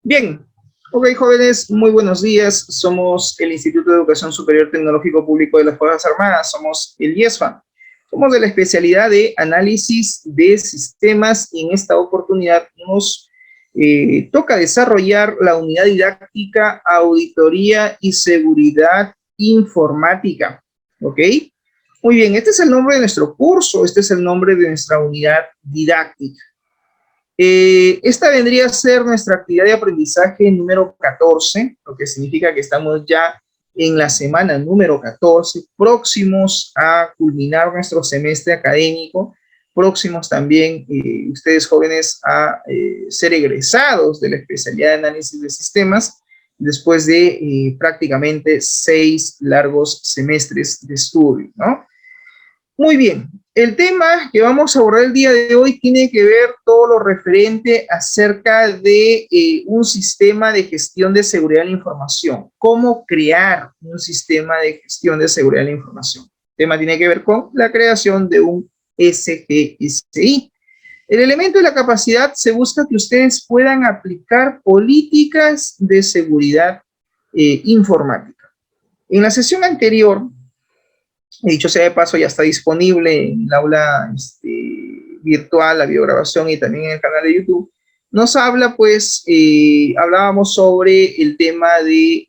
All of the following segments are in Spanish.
Bien, ok jóvenes, muy buenos días. Somos el Instituto de Educación Superior Tecnológico Público de las Fuerzas Armadas, somos el IESFA. Somos de la especialidad de análisis de sistemas y en esta oportunidad nos toca desarrollar la unidad didáctica Auditoría y Seguridad Informática. ¿Ok? Muy bien, este es el nombre de nuestro curso, este es el nombre de nuestra unidad didáctica. Esta vendría a ser nuestra actividad de aprendizaje número 14, lo que significa que estamos ya en la semana número 14, próximos a culminar nuestro semestre académico, próximos también ustedes jóvenes a ser egresados de la especialidad de análisis de sistemas, después de prácticamente 6 largos semestres de estudio, ¿no? Muy bien, el tema que vamos a abordar el día de hoy tiene que ver todo lo referente acerca de un sistema de gestión de seguridad de la información. ¿Cómo crear un sistema de gestión de seguridad de la información? El tema tiene que ver con la creación de un SGSI. El elemento de la capacidad se busca que ustedes puedan aplicar políticas de seguridad informática. En la sesión anterior, dicho sea de paso, ya está disponible en el aula virtual, la videograbación y también en el canal de YouTube. Nos habla, pues, hablábamos sobre el tema de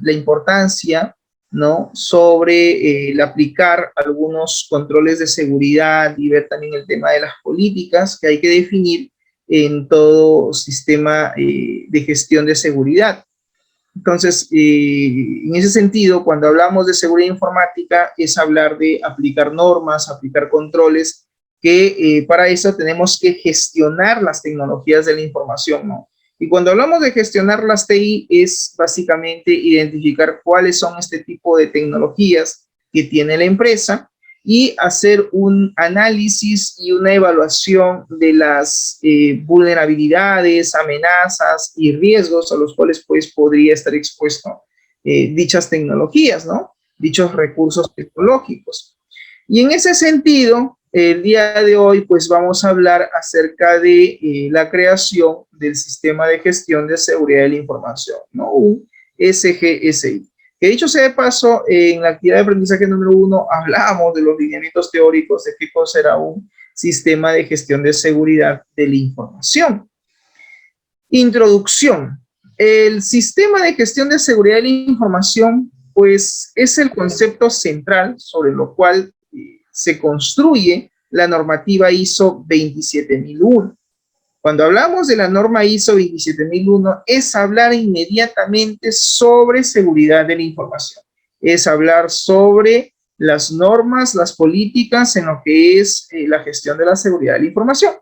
la importancia, ¿no? Sobre el aplicar algunos controles de seguridad y ver también el tema de las políticas que hay que definir en todo sistema de gestión de seguridad. Entonces, en ese sentido, cuando hablamos de seguridad informática, es hablar de aplicar normas, aplicar controles, que para eso tenemos que gestionar las tecnologías de la información, ¿no? Y cuando hablamos de gestionar las TI, es básicamente identificar cuáles son este tipo de tecnologías que tiene la empresa y hacer un análisis y una evaluación de las vulnerabilidades, amenazas y riesgos a los cuales pues podría estar expuesto dichas tecnologías, ¿no? Dichos recursos tecnológicos. Y en ese sentido, el día de hoy pues vamos a hablar acerca de la creación del sistema de gestión de seguridad de la información, ¿no? Un SGSI. Que dicho sea de paso, en la actividad de aprendizaje número 1 hablamos de los lineamientos teóricos de qué cosa era un sistema de gestión de seguridad de la información. Introducción. El sistema de gestión de seguridad de la información, pues, es el concepto central sobre lo cual se construye la normativa ISO 27001. Cuando hablamos de la norma ISO 27001, es hablar inmediatamente sobre seguridad de la información. Es hablar sobre las normas, las políticas en lo que es la gestión de la seguridad de la información.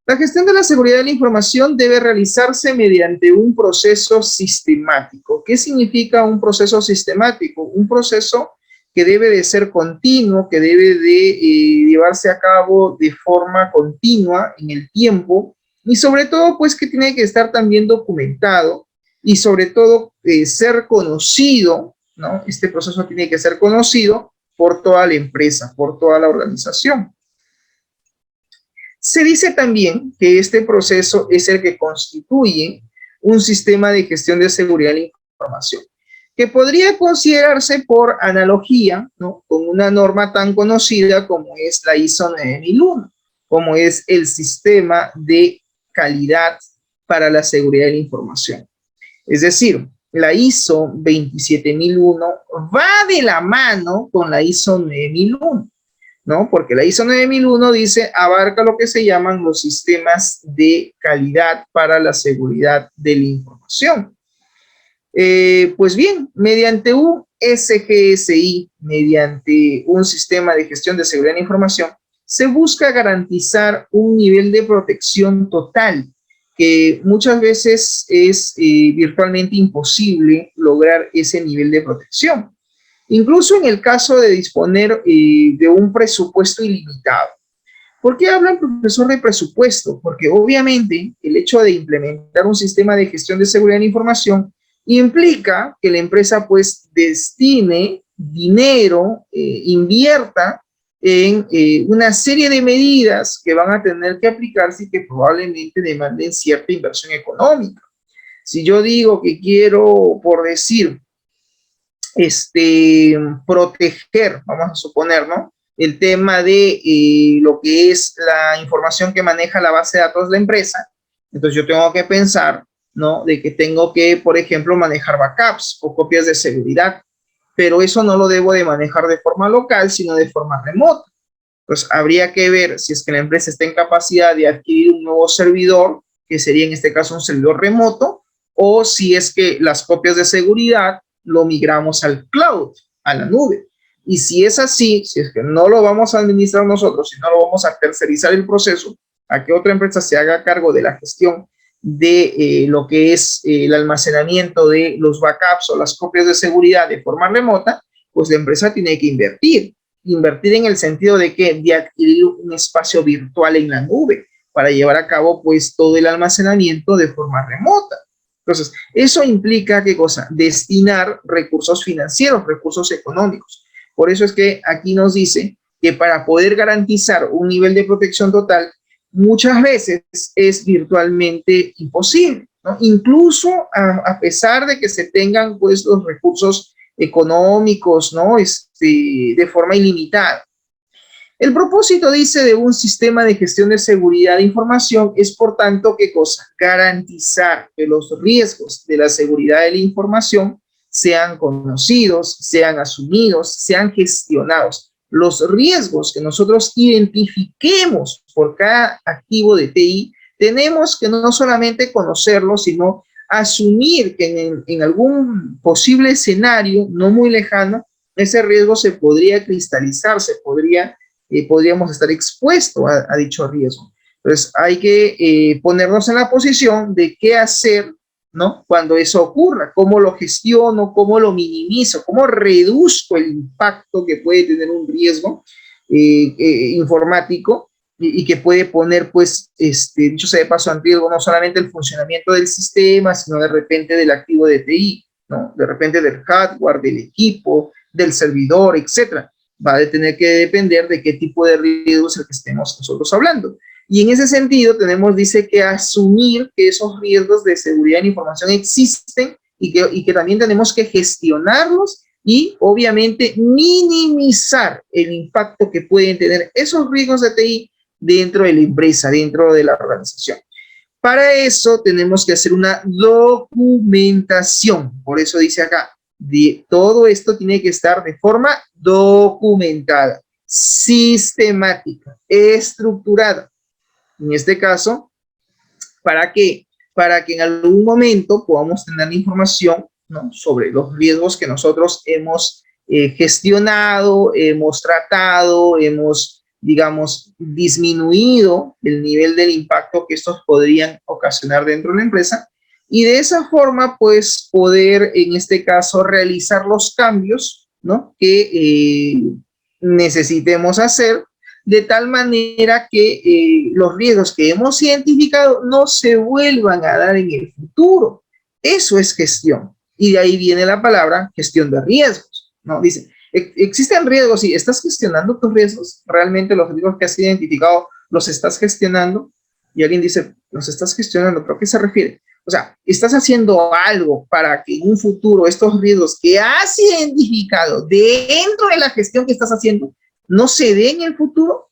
La gestión de la seguridad de la información debe realizarse mediante un proceso sistemático. ¿Qué significa un proceso sistemático? Un proceso que debe de ser continuo, que debe de llevarse a cabo de forma continua en el tiempo y sobre todo pues que tiene que estar también documentado y sobre todo ser conocido, ¿no? Este proceso tiene que ser conocido por toda la empresa, por toda la organización. Se dice también que este proceso es el que constituye un sistema de gestión de seguridad de la información, que podría considerarse por analogía, ¿no? Con una norma tan conocida como es la ISO 9001, como es el sistema de calidad para la seguridad de la información. Es decir, la ISO 27001 va de la mano con la ISO 9001. ¿No? Porque la ISO 9001 dice, abarca lo que se llaman los sistemas de calidad para la seguridad de la información. Pues bien, mediante un SGSI, mediante un sistema de gestión de seguridad de la información, se busca garantizar un nivel de protección total, que muchas veces es virtualmente imposible lograr ese nivel de protección. Incluso en el caso de disponer de un presupuesto ilimitado. ¿Por qué habla el profesor de presupuesto? Porque obviamente el hecho de implementar un sistema de gestión de seguridad de la información implica que la empresa pues destine dinero, invierta en una serie de medidas que van a tener que aplicarse y que probablemente demanden cierta inversión económica. Si yo digo que quiero, por decir, proteger, vamos a suponer, ¿no? El tema de lo que es la información que maneja la base de datos de la empresa, entonces yo tengo que pensar, ¿no? De que tengo que, por ejemplo, manejar backups o copias de seguridad, pero eso no lo debo de manejar de forma local, sino de forma remota. Pues habría que ver si es que la empresa está en capacidad de adquirir un nuevo servidor, que sería en este caso un servidor remoto, o si es que las copias de seguridad lo migramos al cloud, a la nube. Y si es así, si es que no lo vamos a administrar nosotros, si no lo vamos a tercerizar el proceso, a que otra empresa se haga cargo de la gestión de lo que es el almacenamiento de los backups o las copias de seguridad de forma remota, pues la empresa tiene que invertir en el sentido de que de adquirir un espacio virtual en la nube para llevar a cabo pues todo el almacenamiento de forma remota. Entonces, eso implica, ¿qué cosa? Destinar recursos financieros, recursos económicos. Por eso es que aquí nos dice que para poder garantizar un nivel de protección total, muchas veces es virtualmente imposible, ¿no? Incluso a pesar de que se tengan pues los recursos económicos, ¿no? De forma ilimitada. El propósito, dice, de un sistema de gestión de seguridad de información es, por tanto, ¿qué cosa? Garantizar que los riesgos de la seguridad de la información sean conocidos, sean asumidos, sean gestionados. Los riesgos que nosotros identifiquemos por cada activo de TI, tenemos que no solamente conocerlos, sino asumir que en algún posible escenario no muy lejano, ese riesgo se podría cristalizar, podríamos estar expuestos a dicho riesgo. Entonces hay que ponernos en la posición de qué hacer, ¿no? Cuando eso ocurra, cómo lo gestiono, cómo lo minimizo, cómo reduzco el impacto que puede tener un riesgo informático y que puede poner, pues, dicho sea de paso, en riesgo no solamente el funcionamiento del sistema, sino de repente del activo de TI, ¿no? De repente del hardware, del equipo, del servidor, etcétera. Va a tener que depender de qué tipo de riesgo es el que estemos nosotros hablando. Y en ese sentido tenemos, dice, que asumir que esos riesgos de seguridad en información existen y que también tenemos que gestionarlos y obviamente minimizar el impacto que pueden tener esos riesgos de TI dentro de la empresa, dentro de la organización. Para eso tenemos que hacer una documentación. Por eso dice acá, todo esto tiene que estar de forma documentada, sistemática, estructurada. En este caso, ¿para qué? Para que en algún momento podamos tener información, ¿no? Sobre los riesgos que nosotros hemos gestionado, hemos tratado, hemos, digamos, disminuido el nivel del impacto que estos podrían ocasionar dentro de la empresa y de esa forma, pues, poder, en este caso, realizar los cambios, ¿no? Que necesitemos hacer de tal manera que los riesgos que hemos identificado no se vuelvan a dar en el futuro. Eso es gestión. Y de ahí viene la palabra gestión de riesgos, ¿no? Dice, existen riesgos y estás gestionando tus riesgos. Realmente los riesgos que has identificado los estás gestionando. Y alguien dice, los estás gestionando, ¿pero a qué se refiere? O sea, estás haciendo algo para que en un futuro estos riesgos que has identificado dentro de la gestión que estás haciendo no se den en el futuro.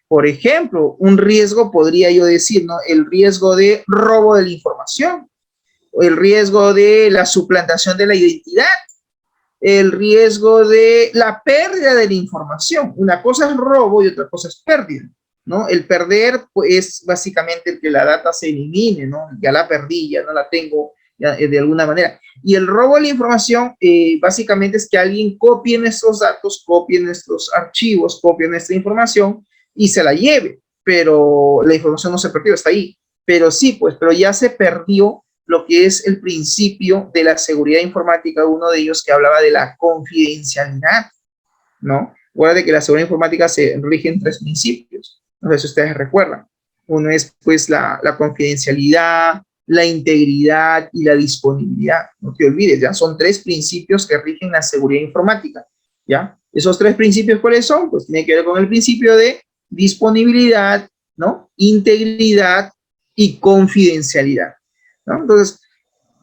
Por ejemplo, un riesgo podría yo decir, ¿no? El riesgo de robo de la información, el riesgo de la suplantación de la identidad, el riesgo de la pérdida de la información. Una cosa es robo y otra cosa es pérdida, ¿no? El perder pues, es básicamente el que la data se elimine, ¿no? Ya la perdí, ya no la tengo ya, de alguna manera. Y el robo de la información básicamente es que alguien copie nuestros datos, copie nuestros archivos, copie nuestra información y se la lleve, pero la información no se perdió, está ahí. Pero sí, pues, pero ya se perdió lo que es el principio de la seguridad informática, uno de ellos que hablaba de la confidencialidad, ¿no? Recuerda que la seguridad informática se rige en 3 principios, no sé si ustedes recuerdan. Uno es, pues, la confidencialidad, la integridad y la disponibilidad. No te olvides, ya son 3 principios que rigen la seguridad informática, ¿ya? Esos 3 principios, ¿cuáles son? Pues tiene que ver con el principio de disponibilidad, ¿no? Integridad y confidencialidad, ¿no? Entonces,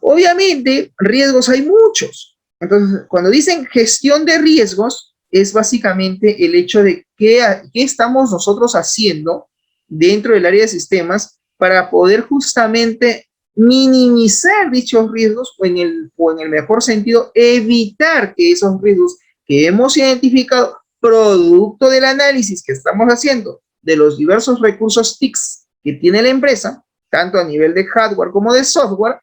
Obviamente, riesgos hay muchos. Entonces, cuando dicen gestión de riesgos, es básicamente el hecho de qué estamos nosotros haciendo dentro del área de sistemas para poder justamente minimizar dichos riesgos o en el mejor sentido, evitar que esos riesgos que hemos identificado producto del análisis que estamos haciendo de los diversos recursos TICs que tiene la empresa, tanto a nivel de hardware como de software,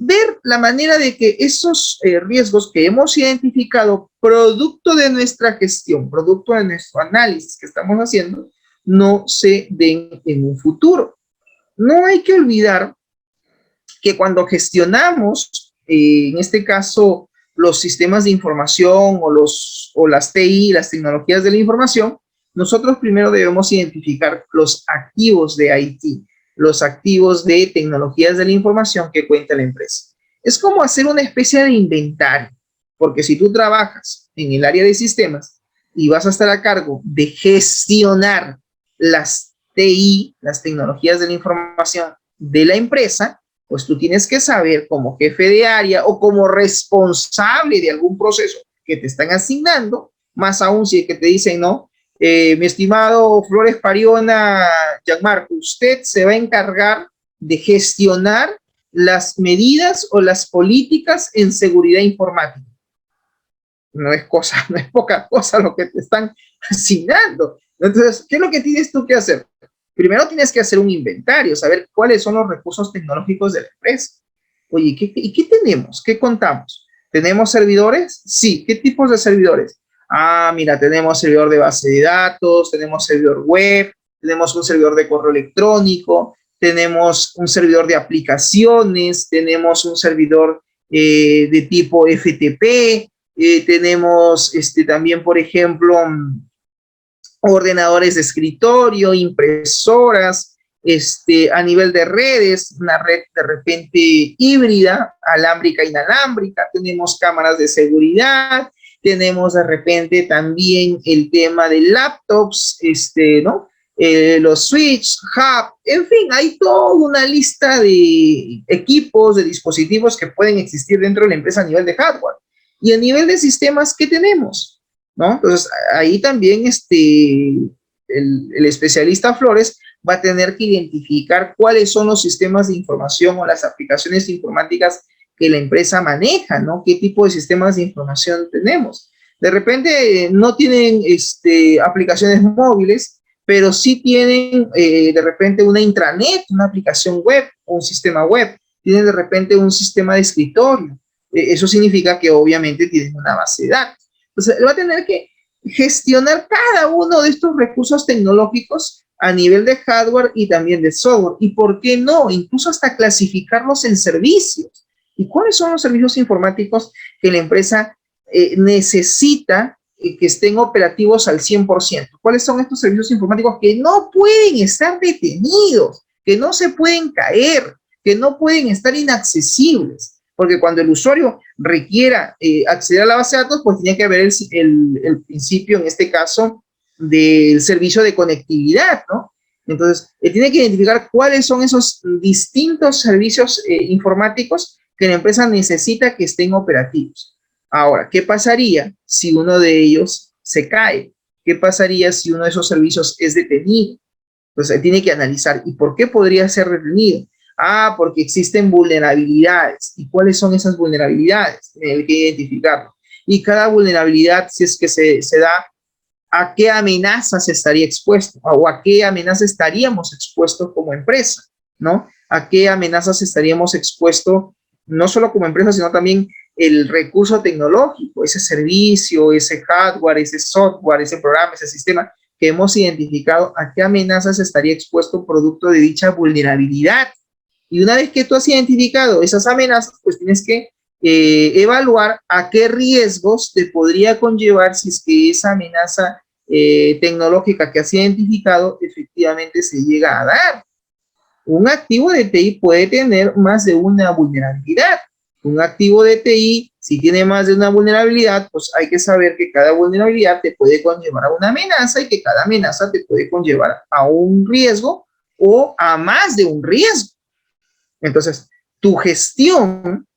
ver la manera de que esos riesgos que hemos identificado producto de nuestra gestión, producto de nuestro análisis que estamos haciendo, no se den en un futuro. No hay que olvidar que cuando gestionamos, en este caso, los sistemas de información o las TI, las tecnologías de la información, nosotros primero debemos identificar los activos de IT, los activos de tecnologías de la información que cuenta la empresa. Es como hacer una especie de inventario, porque si tú trabajas en el área de sistemas y vas a estar a cargo de gestionar las TI, las tecnologías de la información de la empresa, pues tú tienes que saber como jefe de área o como responsable de algún proceso que te están asignando, más aún si es que te dicen, no, mi estimado Flores Pariona, Gianmarco, usted se va a encargar de gestionar las medidas o las políticas en seguridad informática. No es poca cosa lo que te están asignando. Entonces, ¿qué es lo que tienes tú que hacer? Primero tienes que hacer un inventario, saber cuáles son los recursos tecnológicos de la empresa. Oye, ¿qué tenemos? ¿Qué contamos? ¿Tenemos servidores? Sí. ¿Qué tipos de servidores? Ah, mira, tenemos servidor de base de datos, tenemos servidor web, tenemos un servidor de correo electrónico, tenemos un servidor de aplicaciones, tenemos un servidor de tipo FTP, tenemos también, por ejemplo, ordenadores de escritorio, impresoras, a nivel de redes, una red de repente híbrida, alámbrica, inalámbrica, tenemos cámaras de seguridad, tenemos de repente también el tema de laptops, ¿no? Los switch, hub, en fin, hay toda una lista de equipos, de dispositivos que pueden existir dentro de la empresa a nivel de hardware. Y a nivel de sistemas, ¿qué tenemos? ¿No? Entonces, ahí también el especialista Flores va a tener que identificar cuáles son los sistemas de información o las aplicaciones informáticas que la empresa maneja, ¿no? ¿Qué tipo de sistemas de información tenemos? De repente no tienen aplicaciones móviles, pero sí tienen de repente una intranet, una aplicación web o un sistema web. Tienen de repente un sistema de escritorio. Eso significa que obviamente tienen una base de datos. Entonces, va a tener que gestionar cada uno de estos recursos tecnológicos a nivel de hardware y también de software. ¿Y por qué no? Incluso hasta clasificarlos en servicios. ¿Y cuáles son los servicios informáticos que la empresa necesita que estén operativos al 100%? ¿Cuáles son estos servicios informáticos que no pueden estar detenidos, que no se pueden caer, que no pueden estar inaccesibles? Porque cuando el usuario requiera acceder a la base de datos, pues tiene que haber el principio, en este caso, del servicio de conectividad, ¿no? Entonces, tiene que identificar cuáles son esos distintos servicios informáticos que la empresa necesita que estén operativos. Ahora, ¿qué pasaría si uno de ellos se cae? ¿Qué pasaría si uno de esos servicios es detenido? Entonces, tiene que analizar, ¿y por qué podría ser detenido? Ah, porque existen vulnerabilidades. ¿Y cuáles son esas vulnerabilidades? Hay que identificarlo. Y cada vulnerabilidad, si es que se da, ¿a qué amenazas estaría expuesto? ¿O a qué amenazas estaríamos expuestos como empresa? ¿No? ¿A qué amenazas estaríamos expuestos no solo como empresa, sino también el recurso tecnológico, ese servicio, ese hardware, ese software, ese programa, ese sistema que hemos identificado? ¿A qué amenazas estaría expuesto producto de dicha vulnerabilidad? Y una vez que tú has identificado esas amenazas, pues tienes que evaluar a qué riesgos te podría conllevar si es que esa amenaza tecnológica que has identificado efectivamente se llega a dar. Un activo de TI puede tener más de una vulnerabilidad. Un activo de TI, si tiene más de una vulnerabilidad, pues hay que saber que cada vulnerabilidad te puede conllevar a una amenaza y que cada amenaza te puede conllevar a un riesgo o a más de un riesgo. Entonces, tu gestión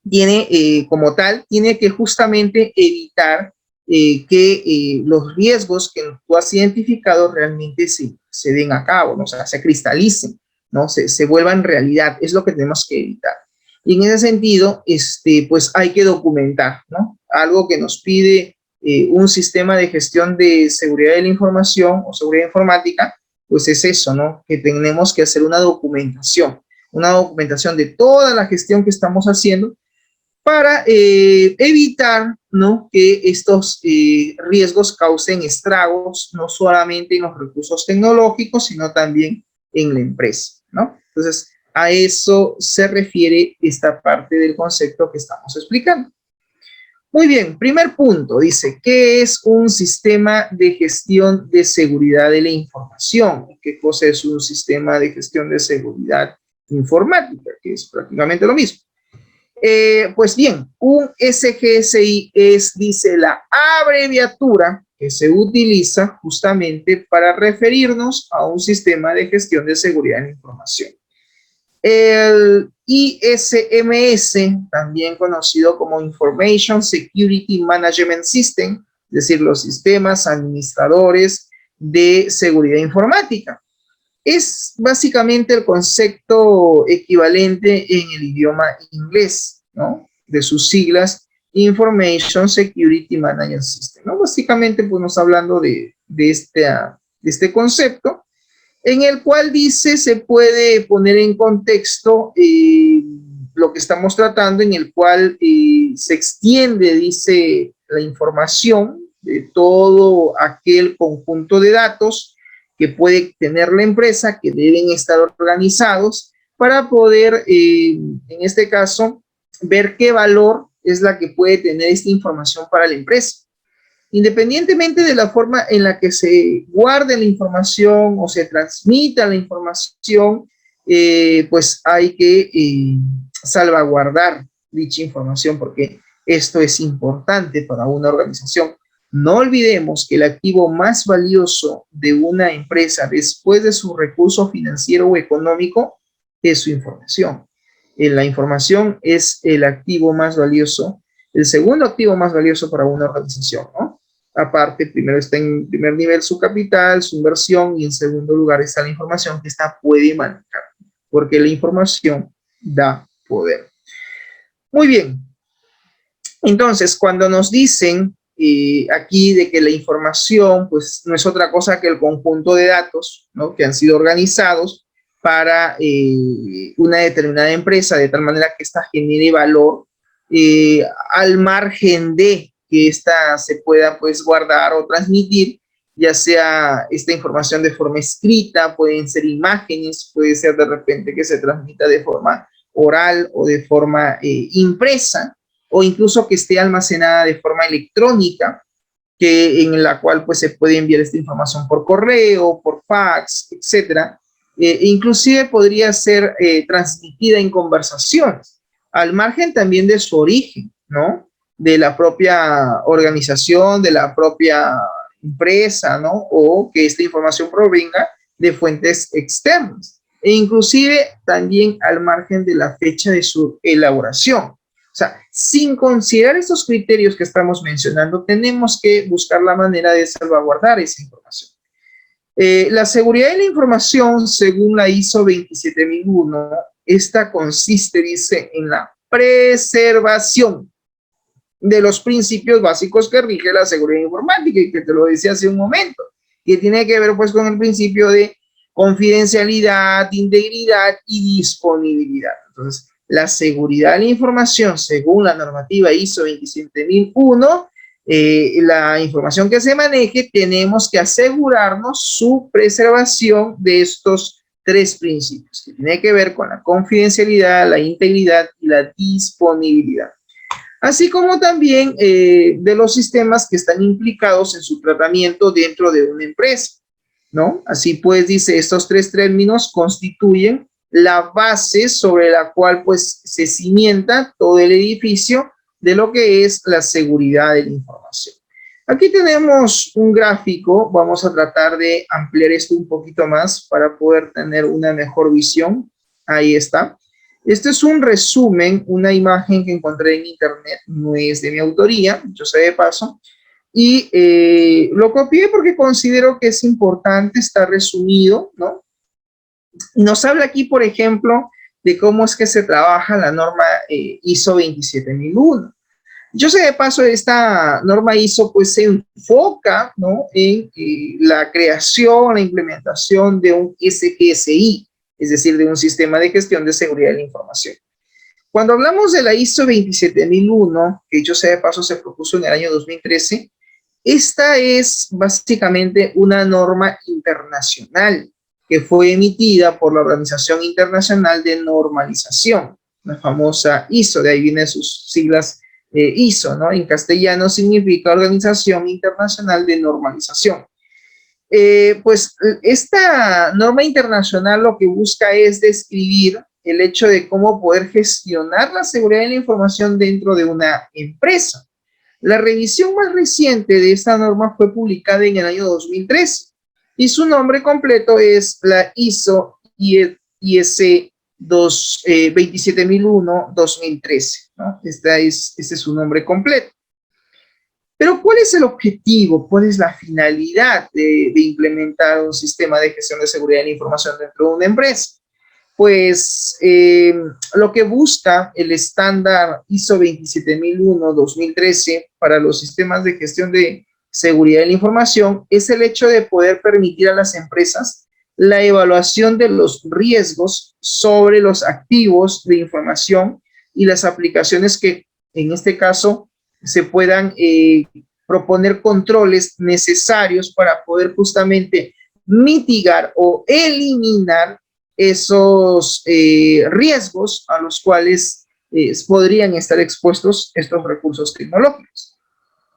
tiene como tal, tiene que justamente evitar que los riesgos que tú has identificado realmente se den a cabo, ¿no? O sea, se cristalicen, ¿no? Se vuelvan realidad, es lo que tenemos que evitar. Y en ese sentido, pues hay que documentar, ¿no? Algo que nos pide un sistema de gestión de seguridad de la información o seguridad informática, pues es eso, ¿no? Que tenemos que hacer una documentación de toda la gestión que estamos haciendo para evitar, ¿no?, que estos riesgos causen estragos, no solamente en los recursos tecnológicos, sino también en la empresa, ¿no? Entonces, a eso se refiere esta parte del concepto que estamos explicando. Muy bien, primer punto, dice, ¿qué es un sistema de gestión de seguridad de la información? ¿Qué cosa es un sistema de gestión de seguridad informática? Que es prácticamente lo mismo. Pues bien, un SGSI es, dice, la abreviatura que se utiliza justamente para referirnos a un sistema de gestión de seguridad de la información. El ISMS, también conocido como Information Security Management System, es decir, los sistemas administradores de seguridad informática. Es básicamente el concepto equivalente en el idioma inglés, ¿no? De sus siglas, Information Security Management System, ¿no? Básicamente, pues, nos hablando de este concepto, en el cual dice, se puede poner en contexto lo que estamos tratando, en el cual se extiende, dice, la información de todo aquel conjunto de datos que puede tener la empresa, que deben estar organizados para poder, en este caso, ver qué valor es la que puede tener esta información para la empresa. Independientemente de la forma en la que se guarde la información o se transmita la información, pues hay que salvaguardar dicha información, porque esto es importante para una organización. No olvidemos que el activo más valioso de una empresa después de su recurso financiero o económico es su información. La información es el activo más valioso, el segundo activo más valioso para una organización, ¿no? Aparte, primero está en primer nivel su capital, su inversión, y en segundo lugar está la información que ésta puede manejar, porque la información da poder. Muy bien. Entonces, cuando nos dicen aquí de que la información, pues, no es otra cosa que el conjunto de datos, ¿no?, que han sido organizados para una determinada empresa, de tal manera que ésta genere valor al margen de que ésta se pueda, pues, guardar o transmitir, ya sea esta información de forma escrita, pueden ser imágenes, puede ser de repente que se transmita de forma oral o de forma impresa, o incluso que esté almacenada de forma electrónica, en la cual, pues, se puede enviar esta información por correo, por fax, etcétera. Inclusive podría ser transmitida en conversaciones, al margen también de su origen, ¿no?, de la propia organización, de la propia empresa, ¿no?, o que esta información provenga de fuentes externas, e inclusive también al margen de la fecha de su elaboración. O sea, sin considerar estos criterios que estamos mencionando, tenemos que buscar la manera de salvaguardar esa información. La seguridad de la información, según la ISO 27001, esta consiste, dice, en la preservación de los principios básicos que rige la seguridad informática, y que te lo decía hace un momento, que tiene que ver, pues, con el principio de confidencialidad, integridad y disponibilidad. Entonces, la seguridad de la información, según la normativa ISO 27001, la información que se maneje, tenemos que asegurarnos su preservación de estos tres principios, que tiene que ver con la confidencialidad, la integridad y la disponibilidad, así como también de los sistemas que están implicados en su tratamiento dentro de una empresa, ¿no? Así pues, dice, estos tres términos constituyen la base sobre la cual, pues, se cimienta todo el edificio de lo que es la seguridad de la información. Aquí tenemos un gráfico, vamos a tratar de ampliar esto un poquito más para poder tener una mejor visión. Ahí está. Este es un resumen, una imagen que encontré en internet, no es de mi autoría, yo sé de paso, y lo copié porque considero que es importante, estar resumido, ¿no? Nos habla aquí, por ejemplo, de cómo es que se trabaja la norma ISO 27001. Yo sé de paso, esta norma ISO pues se enfoca, ¿no?, en la creación, la implementación de un SGSI, es decir, de un sistema de gestión de seguridad de la información. Cuando hablamos de la ISO 27001, que yo sé de paso se propuso en el año 2013, esta es básicamente una norma internacional que fue emitida por la Organización Internacional de Normalización, la famosa ISO, de ahí vienen sus siglas ISO, ¿no? En castellano significa Organización Internacional de Normalización. Pues esta norma internacional lo que busca es describir el hecho de cómo poder gestionar la seguridad de la información dentro de una empresa. La revisión más reciente de esta norma fue publicada en el año 2013 y su nombre completo es la ISO IS 27001-2013, ¿no? Este es su nombre completo. Pero ¿cuál es el objetivo? ¿Cuál es la finalidad de implementar un sistema de gestión de seguridad de la información dentro de una empresa? Pues lo que busca el estándar ISO 27001-2013 para los sistemas de gestión de seguridad de la información es el hecho de poder permitir a las empresas la evaluación de los riesgos sobre los activos de información y las aplicaciones que en este caso se puedan proponer controles necesarios para poder justamente mitigar o eliminar esos riesgos a los cuales podrían estar expuestos estos recursos tecnológicos.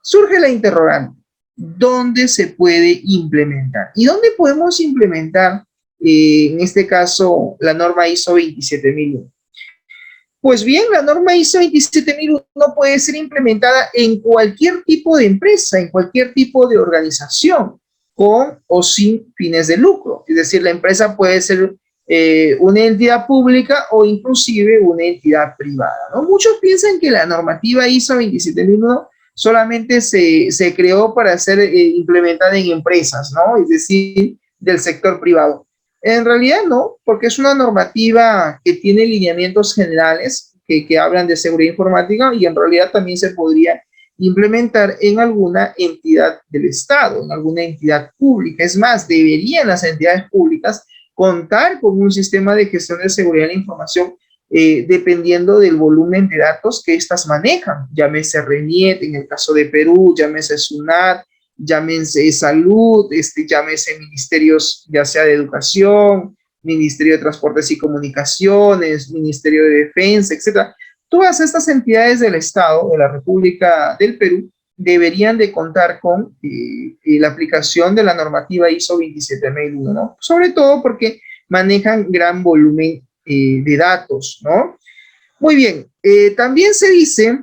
Surge la interrogante, ¿dónde se puede implementar? ¿Y dónde podemos implementar, en este caso, la norma ISO 27001? Pues bien, la norma ISO 27001 puede ser implementada en cualquier tipo de empresa, en cualquier tipo de organización, con o sin fines de lucro. Es decir, la empresa puede ser una entidad pública o inclusive una entidad privada, ¿no? Muchos piensan que la normativa ISO 27001 solamente se creó para ser implementada en empresas, ¿no? Es decir, del sector privado. En realidad no, porque es una normativa que tiene lineamientos generales que hablan de seguridad informática y en realidad también se podría implementar en alguna entidad del Estado, en alguna entidad pública. Es más, deberían las entidades públicas contar con un sistema de gestión de seguridad de la información dependiendo del volumen de datos que éstas manejan, llámese RENIET en el caso de Perú, llámese SUNAT, llámese salud, llámese ministerios ya sea de educación, Ministerio de Transportes y Comunicaciones, Ministerio de Defensa, etcétera. Todas estas entidades del Estado, de la República del Perú, deberían de contar con la aplicación de la normativa ISO 27001, ¿no? Sobre todo porque manejan gran volumen de datos, ¿no? Muy bien, también se dice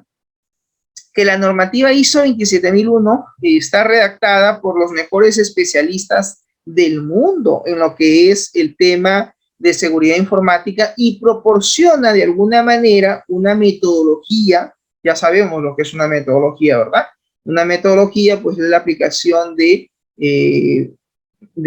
que la normativa ISO 27001 está redactada por los mejores especialistas del mundo en lo que es el tema de seguridad informática y proporciona de alguna manera una metodología. Ya sabemos lo que es una metodología, ¿verdad? Una metodología pues es la aplicación de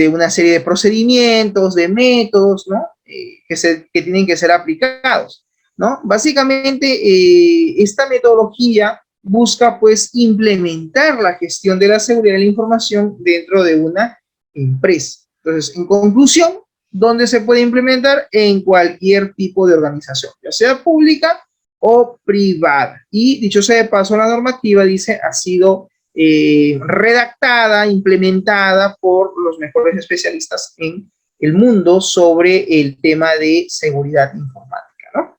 una serie de procedimientos, de métodos, ¿no? Que tienen que ser aplicados, ¿no? Básicamente, esta metodología busca pues implementar la gestión de la seguridad de la información dentro de una empresa. Entonces, en conclusión, ¿dónde se puede implementar? En cualquier tipo de organización, ya sea pública o privada. Y dicho sea de paso, la normativa dice ha sido redactada, implementada por los mejores especialistas en el mundo sobre el tema de seguridad informática, ¿no?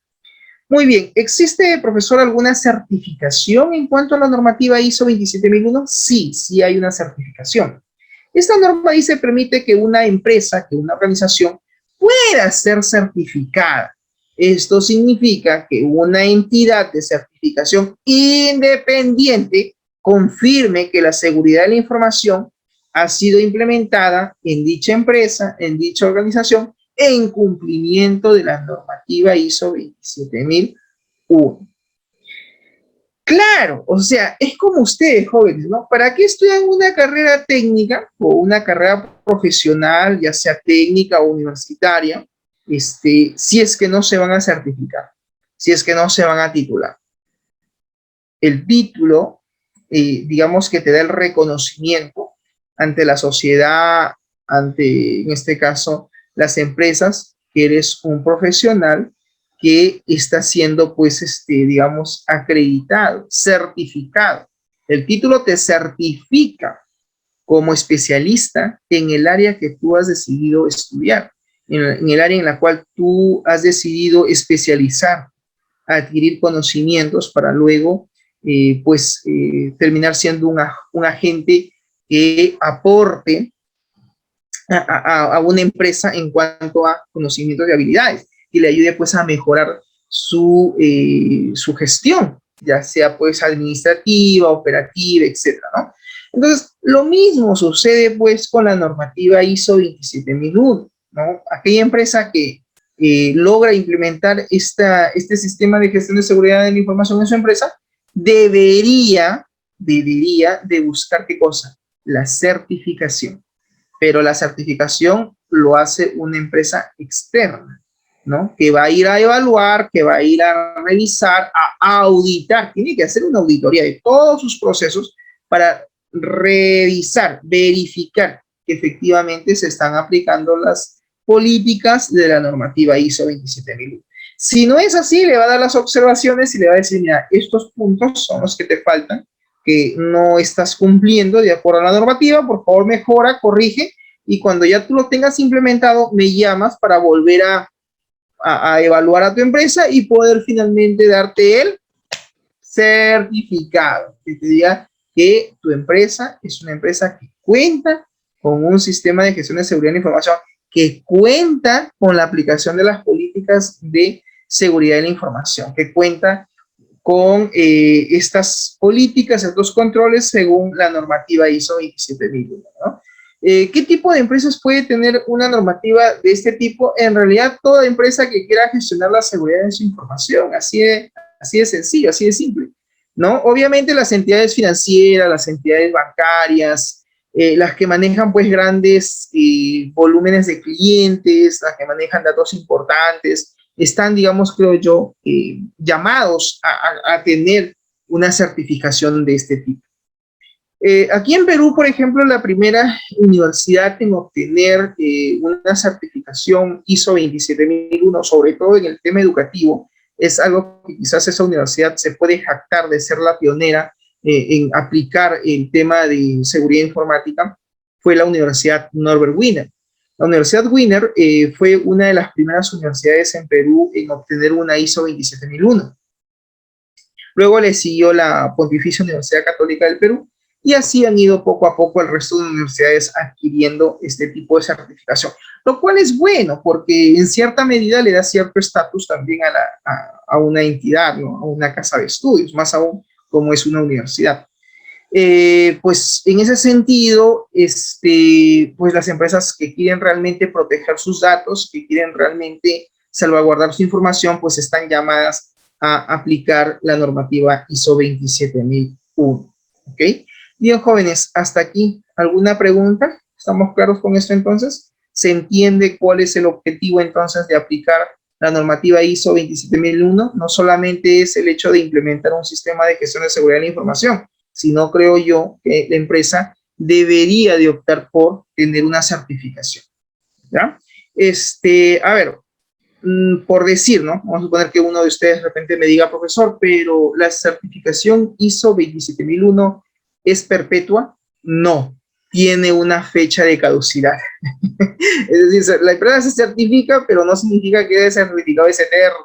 Muy bien, ¿existe, profesor, alguna certificación en cuanto a la normativa ISO 27001? Sí, sí hay una certificación. Esta norma dice permite que una empresa, que una organización pueda ser certificada. Esto significa que una entidad de certificación independiente confirme que la seguridad de la información ha sido implementada en dicha empresa, en dicha organización, en cumplimiento de la normativa ISO 27001. Claro, o sea, es como ustedes, jóvenes, ¿no? ¿Para qué estudian una carrera técnica o una carrera profesional, ya sea técnica o universitaria, si es que no se van a certificar, si es que no se van a titular? El título, digamos que te da el reconocimiento ante la sociedad, ante, en este caso, las empresas, que eres un profesional que está siendo, pues, digamos, acreditado, certificado. El título te certifica como especialista en el área que tú has decidido estudiar, en el área en la cual tú has decidido especializar, adquirir conocimientos para luego, terminar siendo un agente que aporte a una empresa en cuanto a conocimientos y habilidades, y le ayude pues a mejorar su gestión, ya sea pues administrativa, operativa, etcétera, ¿no? Entonces, lo mismo sucede pues con la normativa ISO 27001, ¿no? Aquella empresa que logra implementar este sistema de gestión de seguridad de la información en su empresa, debería de buscar ¿qué cosa? La certificación. Pero la certificación lo hace una empresa externa, ¿no? Que va a ir a evaluar, que va a ir a revisar, a auditar, tiene que hacer una auditoría de todos sus procesos para revisar, verificar que efectivamente se están aplicando las políticas de la normativa ISO 27001. Si no es así, le va a dar las observaciones y le va a decir, mira, estos puntos son los que te faltan, que no estás cumpliendo de acuerdo a la normativa, por favor mejora, corrige, y cuando ya tú lo tengas implementado, me llamas para volver a evaluar a tu empresa y poder finalmente darte el certificado, que te diga que tu empresa es una empresa que cuenta con un sistema de gestión de seguridad de la información, que cuenta con la aplicación de las políticas de seguridad de la información, que cuenta con estas políticas, estos controles según la normativa ISO 27001, ¿no? ¿Qué tipo de empresas puede tener una normativa de este tipo? En realidad, toda empresa que quiera gestionar la seguridad de su información, así de sencillo, así de simple, ¿no? Obviamente las entidades financieras, las entidades bancarias, las que manejan pues grandes volúmenes de clientes, las que manejan datos importantes, están, digamos, creo yo, llamados a tener una certificación de este tipo. Aquí en Perú, por ejemplo, la primera universidad en obtener una certificación ISO 27001, sobre todo en el tema educativo, es algo que quizás esa universidad se puede jactar de ser la pionera en aplicar el tema de seguridad informática, fue la Universidad Norbert Wiener. La Universidad Wiener fue una de las primeras universidades en Perú en obtener una ISO 27001. Luego le siguió la Pontificia Universidad Católica del Perú, y así han ido poco a poco el resto de universidades adquiriendo este tipo de certificación, lo cual es bueno porque en cierta medida le da cierto estatus también a una entidad, ¿no? A una casa de estudios, más aún como es una universidad. Pues en ese sentido, pues las empresas que quieren realmente proteger sus datos, que quieren realmente salvaguardar su información, pues están llamadas a aplicar la normativa ISO 27001. ¿Ok? Bien, jóvenes, hasta aquí. ¿Alguna pregunta? ¿Estamos claros con esto entonces? ¿Se entiende cuál es el objetivo entonces de aplicar la normativa ISO 27001? No solamente es el hecho de implementar un sistema de gestión de seguridad de la información, sino creo yo que la empresa debería de optar por tener una certificación. ¿Ya? A ver, por decir, ¿no? Vamos a suponer que uno de ustedes de repente me diga, profesor, pero la certificación ISO 27001 ¿es perpetua? No, tiene una fecha de caducidad. Es decir, la empresa se certifica, pero no significa que ese certificado es eterno.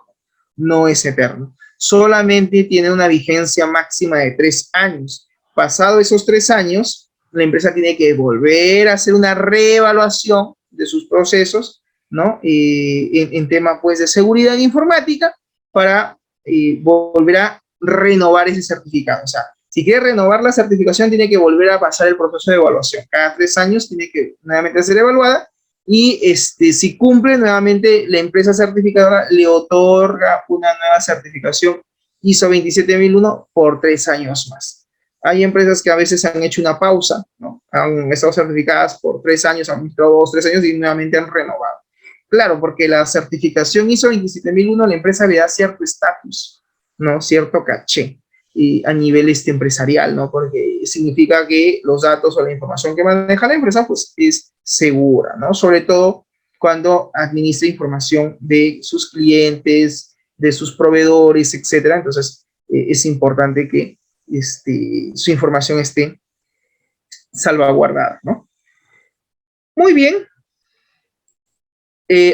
No es eterno. Solamente tiene una vigencia máxima de 3 años. Pasado esos 3 años, la empresa tiene que volver a hacer una reevaluación de sus procesos, ¿no? En tema, pues, de seguridad informática para volver a renovar ese certificado. O sea, si quiere renovar la certificación, tiene que volver a pasar el proceso de evaluación. Cada 3 años tiene que nuevamente ser evaluada y si cumple, nuevamente la empresa certificadora le otorga una nueva certificación ISO 27001 por 3 años más. Hay empresas que a veces han hecho una pausa, ¿no? Han estado certificadas por 3 años, han estado 2, 3 años y nuevamente han renovado. Claro, porque la certificación ISO 27001 a la empresa le da cierto estatus, ¿no? Cierto caché y a nivel empresarial, ¿no? Porque significa que los datos o la información que maneja la empresa, pues, es segura, ¿no? Sobre todo cuando administra información de sus clientes, de sus proveedores, etcétera. Entonces, es importante que su información esté salvaguardada, ¿no? Muy bien.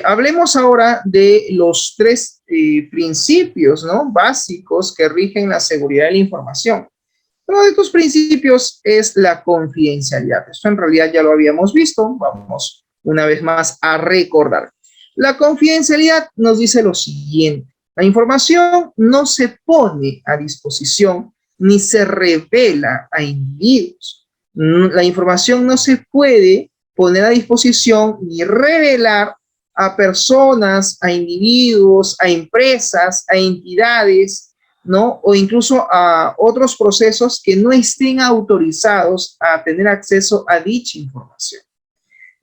Hablemos ahora de los 3 principios, ¿no? Básicos que rigen la seguridad de la información. Uno de estos principios es la confidencialidad. Esto en realidad ya lo habíamos visto. Vamos una vez más a recordar. La confidencialidad nos dice lo siguiente. La información no se pone a disposición ni se revela a individuos. La información no se puede poner a disposición ni revelar a personas, a individuos, a empresas, a entidades, ¿no? O incluso a otros procesos que no estén autorizados a tener acceso a dicha información.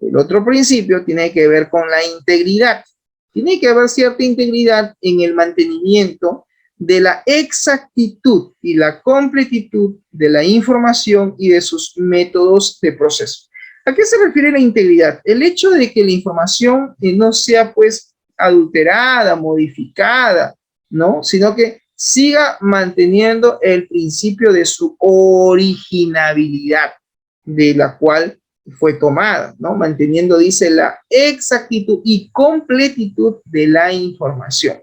El otro principio tiene que ver con la integridad. Tiene que haber cierta integridad en el mantenimiento de la exactitud y la completitud de la información y de sus métodos de proceso. ¿A qué se refiere la integridad? El hecho de que la información no sea, pues, adulterada, modificada, ¿no? Sino que siga manteniendo el principio de su originalidad, de la cual fue tomada, ¿no? Manteniendo, dice, la exactitud y completitud de la información.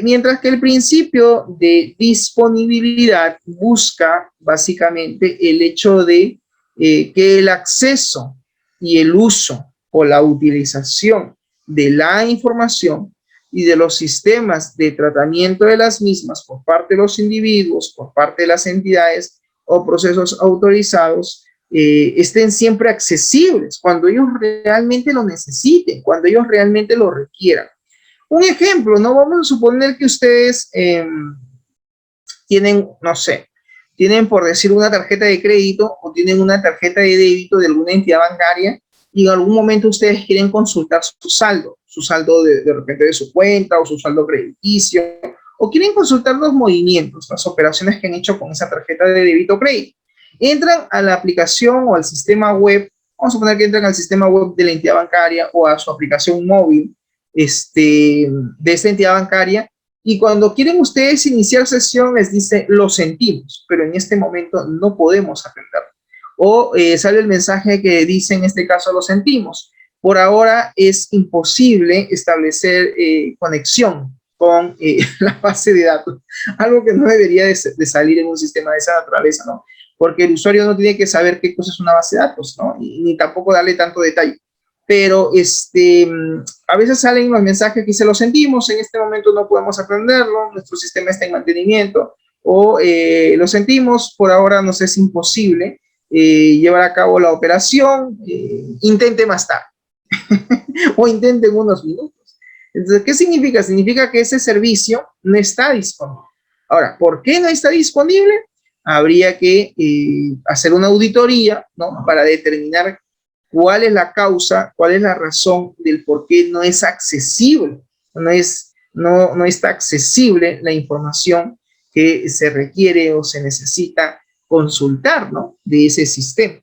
Mientras que el principio de disponibilidad busca básicamente el hecho de que el acceso y el uso o la utilización de la información y de los sistemas de tratamiento de las mismas por parte de los individuos, por parte de las entidades o procesos autorizados, estén siempre accesibles cuando ellos realmente lo necesiten, cuando ellos realmente lo requieran. Un ejemplo, ¿no? Vamos a suponer que ustedes tienen, no sé, tienen, por decir, una tarjeta de crédito o tienen una tarjeta de débito de alguna entidad bancaria y en algún momento ustedes quieren consultar su saldo de repente de su cuenta o su saldo crediticio, o quieren consultar los movimientos, las operaciones que han hecho con esa tarjeta de débito o crédito. Entran a la aplicación o al sistema web, vamos a suponer que entran al sistema web de la entidad bancaria o a su aplicación móvil de esta entidad bancaria, y cuando quieren ustedes iniciar sesión les dice, lo sentimos, pero en este momento no podemos atender. O sale el mensaje que dice, en este caso, lo sentimos. Por ahora es imposible establecer conexión con la base de datos, algo que no debería de salir en un sistema de esa naturaleza, ¿no? Porque el usuario no tiene que saber qué cosa es una base de datos, ¿no? Ni tampoco darle tanto detalle. Pero a veces salen los mensajes que dice, lo sentimos, en este momento no podemos aprenderlo, nuestro sistema está en mantenimiento, o lo sentimos, por ahora nos es imposible llevar a cabo la operación, intente más tarde, o intente en unos minutos. Entonces, ¿qué significa? Significa que ese servicio no está disponible. Ahora, ¿por qué no está disponible? Habría que hacer una auditoría, ¿no? Para determinar cuál es la causa, cuál es la razón del por qué no es accesible, no está accesible la información que se requiere o se necesita consultar, ¿no? De ese sistema.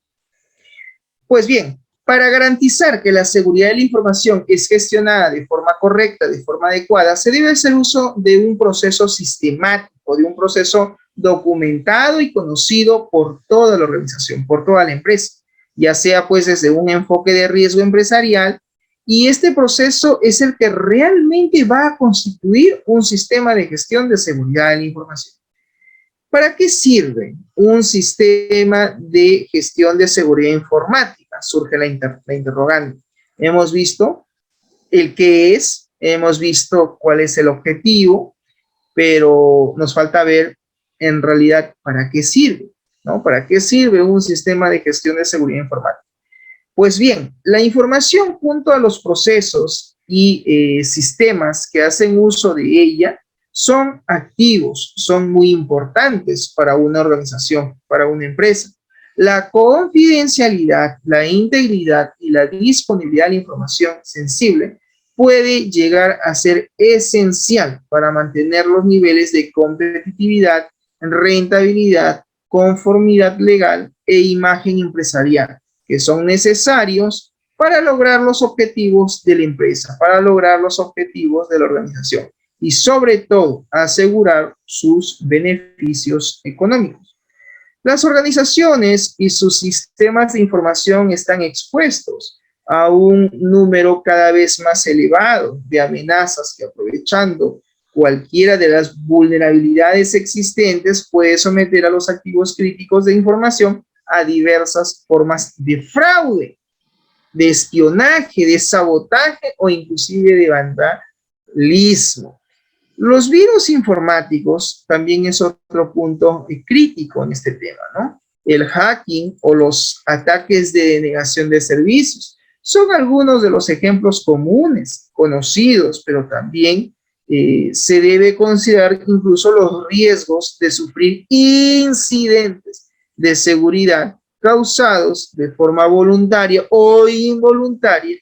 Pues bien, para garantizar que la seguridad de la información es gestionada de forma correcta, de forma adecuada, se debe hacer uso de un proceso sistemático, de un proceso documentado y conocido por toda la organización, por toda la empresa, ya sea pues desde un enfoque de riesgo empresarial, y este proceso es el que realmente va a constituir un sistema de gestión de seguridad de la información. ¿Para qué sirve un sistema de gestión de seguridad informática? Surge la interrogante. Hemos visto el qué es, hemos visto cuál es el objetivo, pero nos falta ver en realidad para qué sirve, ¿no? ¿Para qué sirve un sistema de gestión de seguridad informática? Pues bien, la información junto a los procesos y sistemas que hacen uso de ella son activos, son muy importantes para una organización, para una empresa. La confidencialidad, la integridad y la disponibilidad de la información sensible puede llegar a ser esencial para mantener los niveles de competitividad, rentabilidad, conformidad legal e imagen empresarial que son necesarios para lograr los objetivos de la empresa, para lograr los objetivos de la organización y sobre todo asegurar sus beneficios económicos. Las organizaciones y sus sistemas de información están expuestos a un número cada vez más elevado de amenazas que, aprovechando cualquiera de las vulnerabilidades existentes, puede someter a los activos críticos de información a diversas formas de fraude, de espionaje, de sabotaje o inclusive de vandalismo. Los virus informáticos también es otro punto crítico en este tema, ¿no? El hacking o los ataques de denegación de servicios son algunos de los ejemplos comunes, conocidos, pero también se debe considerar incluso los riesgos de sufrir incidentes de seguridad causados de forma voluntaria o involuntaria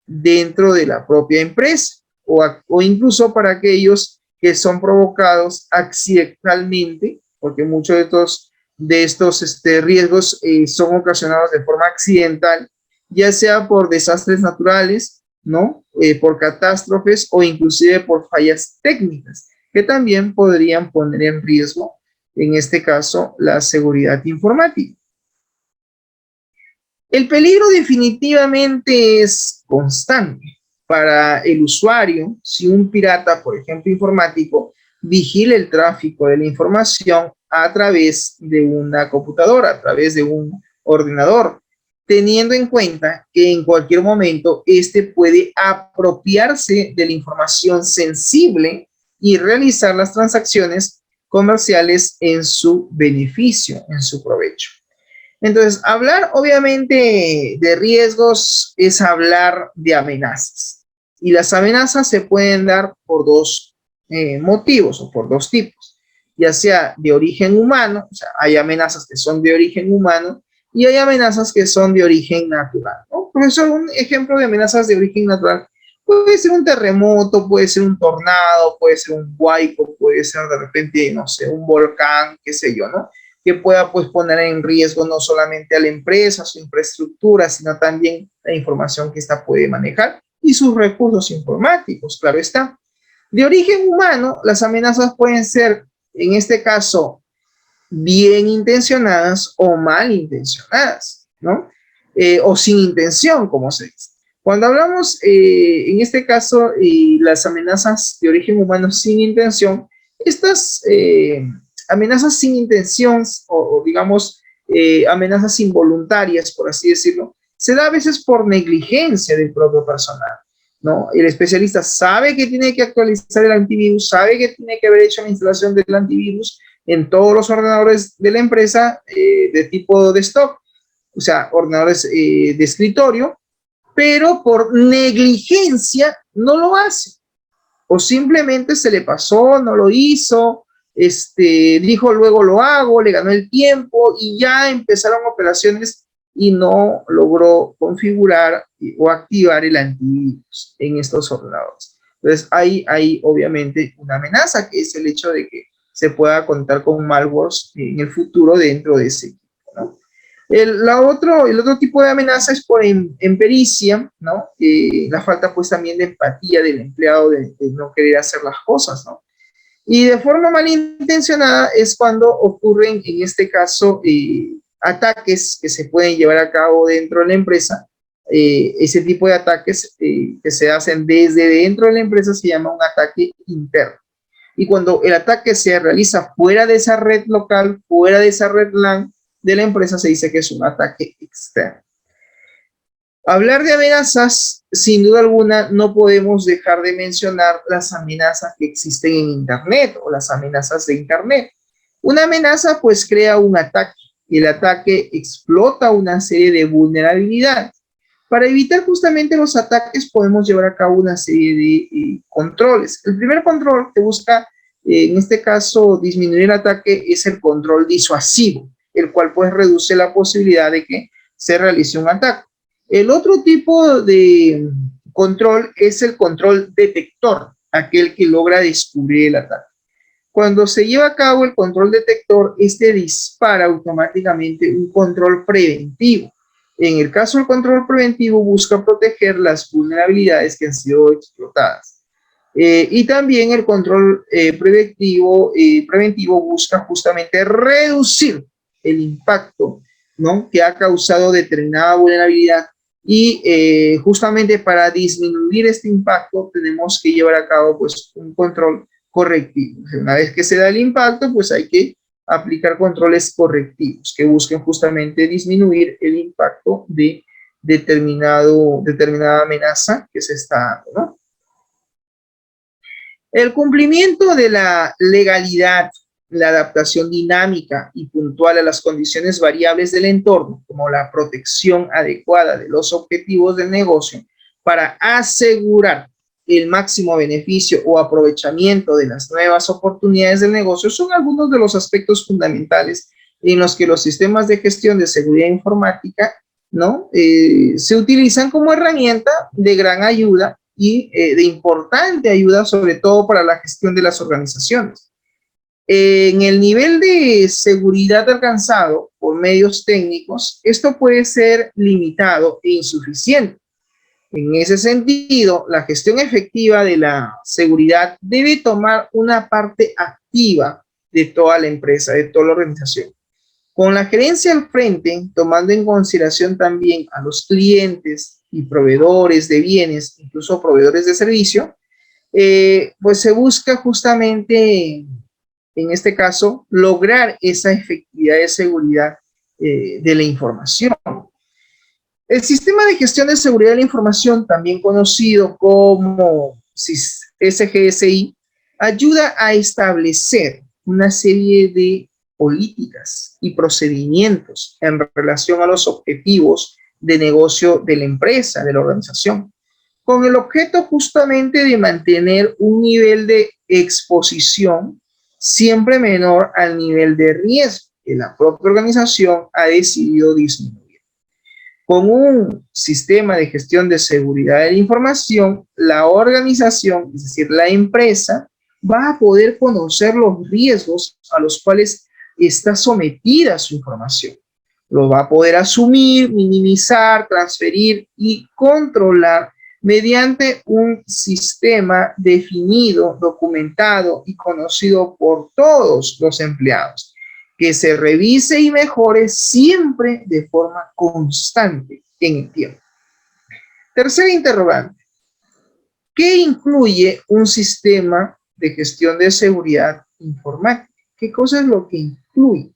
dentro de la propia empresa o incluso para aquellos que son provocados accidentalmente, porque muchos de estos riesgos son ocasionados de forma accidental, ya sea por desastres naturales, ¿no? Por catástrofes o inclusive por fallas técnicas, que también podrían poner en riesgo, en este caso, la seguridad informática. El peligro definitivamente es constante para el usuario si un pirata, por ejemplo, informático, vigila el tráfico de la información a través de una computadora, a través de un ordenador, teniendo en cuenta que en cualquier momento este puede apropiarse de la información sensible y realizar las transacciones comerciales en su beneficio, en su provecho. Entonces, hablar obviamente de riesgos es hablar de amenazas. Y las amenazas se pueden dar por dos motivos o por dos tipos, ya sea de origen humano, o sea, hay amenazas que son de origen humano y hay amenazas que son de origen natural, ¿no? Por eso un ejemplo de amenazas de origen natural puede ser un terremoto, puede ser un tornado, puede ser un huaico, puede ser de repente, no sé, un volcán, qué sé yo, ¿no? Que pueda pues poner en riesgo no solamente a la empresa, su infraestructura, sino también la información que ésta puede manejar y sus recursos informáticos, claro está. De origen humano, las amenazas pueden ser, en este caso, bien intencionadas o mal intencionadas, ¿no? O sin intención, como se dice. Cuando hablamos, en este caso, las amenazas de origen humano sin intención, estas amenazas sin intención o digamos, amenazas involuntarias, por así decirlo, se da a veces por negligencia del propio personal, ¿no? El especialista sabe que tiene que actualizar el antivirus, sabe que tiene que haber hecho la instalación del antivirus en todos los ordenadores de la empresa de tipo desktop, o sea, ordenadores de escritorio, pero por negligencia no lo hace. O simplemente se le pasó, no lo hizo, dijo luego lo hago, le ganó el tiempo y ya empezaron operaciones y no logró configurar o activar el antivirus en estos ordenadores. Entonces hay obviamente una amenaza que es el hecho de que se pueda contar con malwares en el futuro dentro de ese equipo, ¿no? El otro tipo de amenaza es por empericia, ¿no? La falta pues también de empatía del empleado de no querer hacer las cosas, ¿no? Y de forma malintencionada es cuando ocurren, en este caso, ataques que se pueden llevar a cabo dentro de la empresa. Ese tipo de ataques que se hacen desde dentro de la empresa se llama un ataque interno. Y cuando el ataque se realiza fuera de esa red local, fuera de esa red LAN de la empresa, se dice que es un ataque externo. Hablar de amenazas, sin duda alguna, no podemos dejar de mencionar las amenazas que existen en Internet o las amenazas de Internet. Una amenaza pues crea un ataque y el ataque explota una serie de vulnerabilidades. Para evitar justamente los ataques podemos llevar a cabo una serie de controles. El primer control que busca, en este caso, disminuir el ataque es el control disuasivo, el cual pues reduce la posibilidad de que se realice un ataque. El otro tipo de control es el control detector, aquel que logra descubrir el ataque. Cuando se lleva a cabo el control detector, este dispara automáticamente un control preventivo. En el caso del control preventivo, busca proteger las vulnerabilidades que han sido explotadas. Y también el control preventivo busca justamente reducir el impacto, ¿no?, que ha causado determinada vulnerabilidad. Y justamente para disminuir este impacto tenemos que llevar a cabo pues un control correctivo. Una vez que se da el impacto, pues hay que aplicar controles correctivos que busquen justamente disminuir el impacto de determinada amenaza que se está dando, ¿no? El cumplimiento de la legalidad, la adaptación dinámica y puntual a las condiciones variables del entorno, como la protección adecuada de los objetivos del negocio para asegurar el máximo beneficio o aprovechamiento de las nuevas oportunidades del negocio, son algunos de los aspectos fundamentales en los que los sistemas de gestión de seguridad informática, ¿no?, se utilizan como herramienta de gran ayuda y de importante ayuda, sobre todo para la gestión de las organizaciones. En el nivel de seguridad alcanzado por medios técnicos, esto puede ser limitado e insuficiente. En ese sentido, la gestión efectiva de la seguridad debe tomar una parte activa de toda la empresa, de toda la organización. Con la gerencia al frente, tomando en consideración también a los clientes y proveedores de bienes, incluso proveedores de servicio, pues se busca justamente, en este caso, lograr esa efectividad de seguridad de la información. El sistema de gestión de seguridad de la información, también conocido como SGSI, ayuda a establecer una serie de políticas y procedimientos en relación a los objetivos de negocio de la empresa, de la organización, con el objeto justamente de mantener un nivel de exposición siempre menor al nivel de riesgo que la propia organización ha decidido disminuir. Con un sistema de gestión de seguridad de la información, la organización, es decir, la empresa, va a poder conocer los riesgos a los cuales está sometida su información. Lo va a poder asumir, minimizar, transferir y controlar mediante un sistema definido, documentado y conocido por todos los empleados, que se revise y mejore siempre de forma constante en el tiempo. Tercer interrogante: ¿qué incluye un sistema de gestión de seguridad informática? ¿Qué cosa es lo que incluye?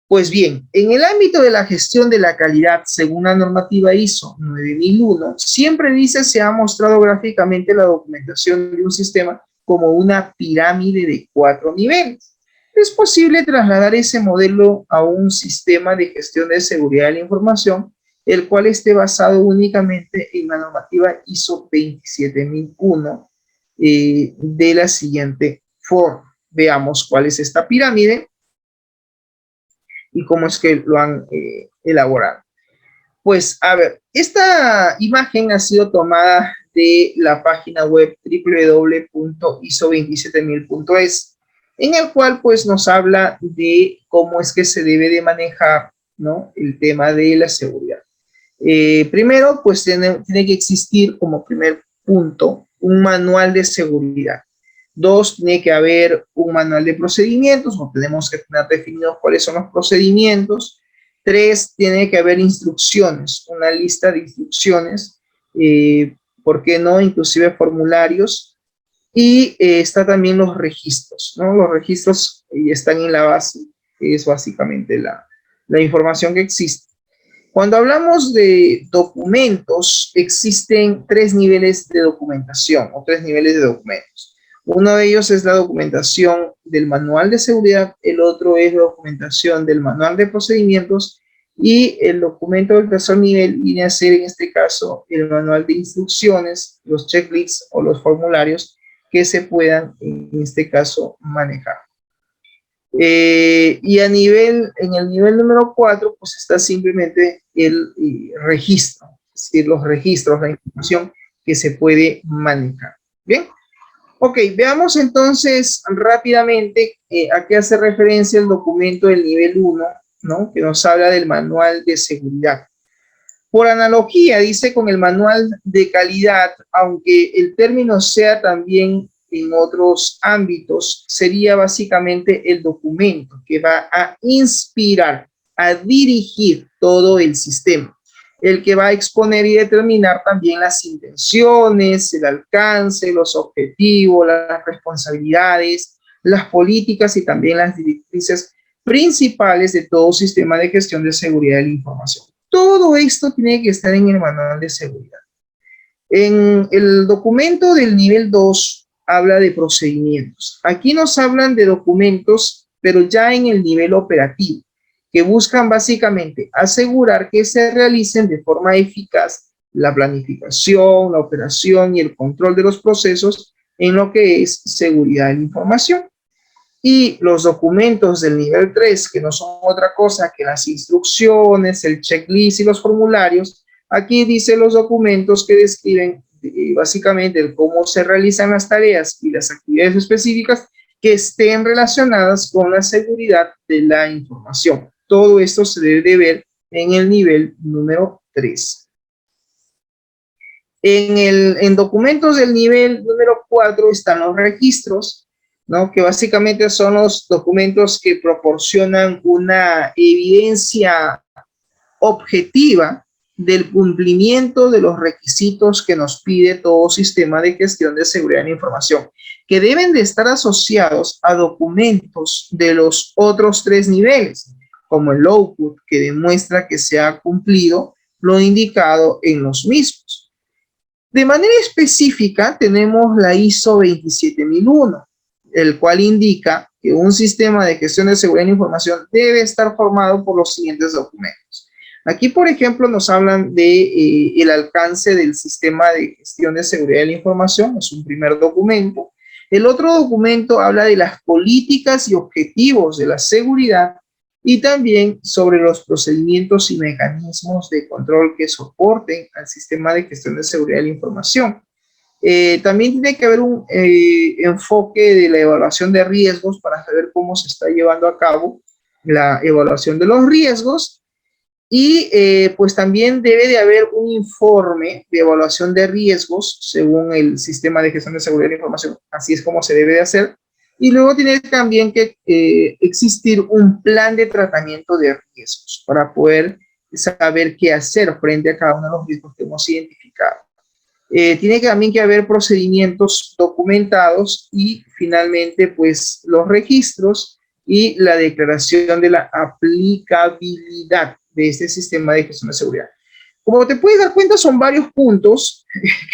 Pues bien, en el ámbito de la gestión de la calidad, según la normativa ISO 9001, siempre se ha mostrado gráficamente la documentación de un sistema como una pirámide de 4 niveles. Es posible trasladar ese modelo a un sistema de gestión de seguridad de la información, el cual esté basado únicamente en la normativa ISO 27001 de la siguiente forma. Veamos cuál es esta pirámide y cómo es que lo han elaborado. Pues, a ver, esta imagen ha sido tomada de la página web www.iso27000.es, en el cual pues nos habla de cómo es que se debe de manejar, ¿no?, el tema de la seguridad. Primero, pues tiene que existir como primer punto un manual de seguridad. 2, tiene que haber un manual de procedimientos, o tenemos que tener definidos cuáles son los procedimientos. 3, tiene que haber instrucciones, una lista de instrucciones, ¿por qué no? Inclusive formularios. Y está también los registros, ¿no? Los registros están en la base, que es básicamente la información que existe. Cuando hablamos de documentos, existen 3 niveles de documentación o 3 niveles de documentos. Uno de ellos es la documentación del manual de seguridad, el otro es la documentación del manual de procedimientos Y el documento del tercer nivel viene a ser, en este caso, el manual de instrucciones, los checklists o los formularios que se puedan, en este caso, manejar. Y en el nivel número 4, pues está simplemente el registro, es decir, los registros, la información que se puede manejar. Bien, ok, veamos entonces rápidamente a qué hace referencia el documento del nivel 1, ¿no? Que nos habla del manual de seguridad. Por analogía, dice con el manual de calidad, aunque el término sea también en otros ámbitos, sería básicamente el documento que va a inspirar, a dirigir todo el sistema, el que va a exponer y determinar también las intenciones, el alcance, los objetivos, las responsabilidades, las políticas y también las directrices principales de todo sistema de gestión de seguridad de la información. Todo esto tiene que estar en el manual de seguridad. En el documento del nivel 2 habla de procedimientos. Aquí nos hablan de documentos, pero ya en el nivel operativo, que buscan básicamente asegurar que se realicen de forma eficaz la planificación, la operación y el control de los procesos en lo que es seguridad de la información. Y los documentos del nivel 3, que no son otra cosa que las instrucciones, el checklist y los formularios, aquí dice los documentos que describen básicamente cómo se realizan las tareas y las actividades específicas que estén relacionadas con la seguridad de la información. Todo esto se debe de ver en el nivel número 3. En documentos del nivel número 4 están los registros, ¿no? Que básicamente son los documentos que proporcionan una evidencia objetiva del cumplimiento de los requisitos que nos pide todo sistema de gestión de seguridad de la información, que deben de estar asociados a documentos de los otros 3 niveles, como el output, que demuestra que se ha cumplido lo indicado en los mismos. De manera específica, tenemos la ISO 27001, el cual indica que un sistema de gestión de seguridad de la información debe estar formado por los siguientes documentos. Aquí, por ejemplo, nos hablan de el alcance del sistema de gestión de seguridad de la información, es un primer documento. El otro documento habla de las políticas y objetivos de la seguridad y también sobre los procedimientos y mecanismos de control que soporten al sistema de gestión de seguridad de la información. También tiene que haber un enfoque de la evaluación de riesgos para saber cómo se está llevando a cabo la evaluación de los riesgos y pues también debe de haber un informe de evaluación de riesgos según el sistema de gestión de seguridad de la información. Así es como se debe de hacer. Y luego tiene también que existir un plan de tratamiento de riesgos para poder saber qué hacer frente a cada uno de los riesgos que hemos identificado. Tiene también que haber procedimientos documentados y finalmente pues los registros y la declaración de la aplicabilidad de este sistema de gestión de seguridad. Como te puedes dar cuenta, son varios puntos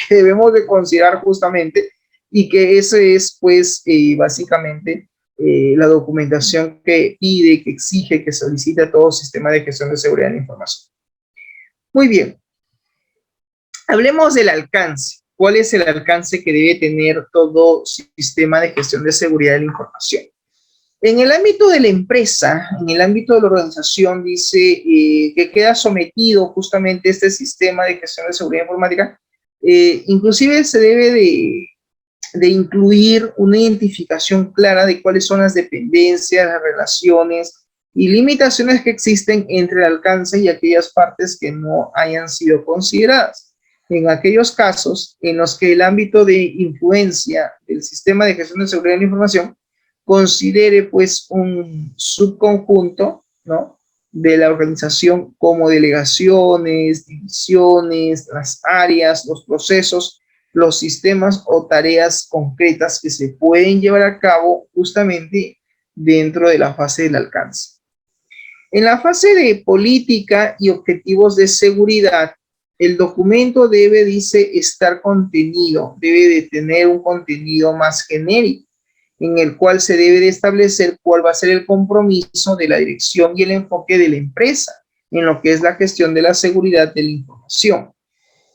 que debemos de considerar justamente y que ese es pues básicamente la documentación que pide, que exige, que solicita todo sistema de gestión de seguridad de la información. Muy bien. Hablemos del alcance. ¿Cuál es el alcance que debe tener todo sistema de gestión de seguridad de la información? En el ámbito de la empresa, en el ámbito de la organización, dice que queda sometido justamente este sistema de gestión de seguridad informática. Inclusive se debe de incluir una identificación clara de cuáles son las dependencias, las relaciones y limitaciones que existen entre el alcance y aquellas partes que no hayan sido consideradas. En aquellos casos en los que el ámbito de influencia del sistema de gestión de seguridad de la información considere pues un subconjunto, ¿no?, de la organización como delegaciones, divisiones, las áreas, los procesos, los sistemas o tareas concretas que se pueden llevar a cabo justamente dentro de la fase del alcance. En la fase de política y objetivos de seguridad, el documento debe, dice, estar contenido, debe de tener un contenido más genérico, en el cual se debe de establecer cuál va a ser el compromiso de la dirección y el enfoque de la empresa en lo que es la gestión de la seguridad de la información.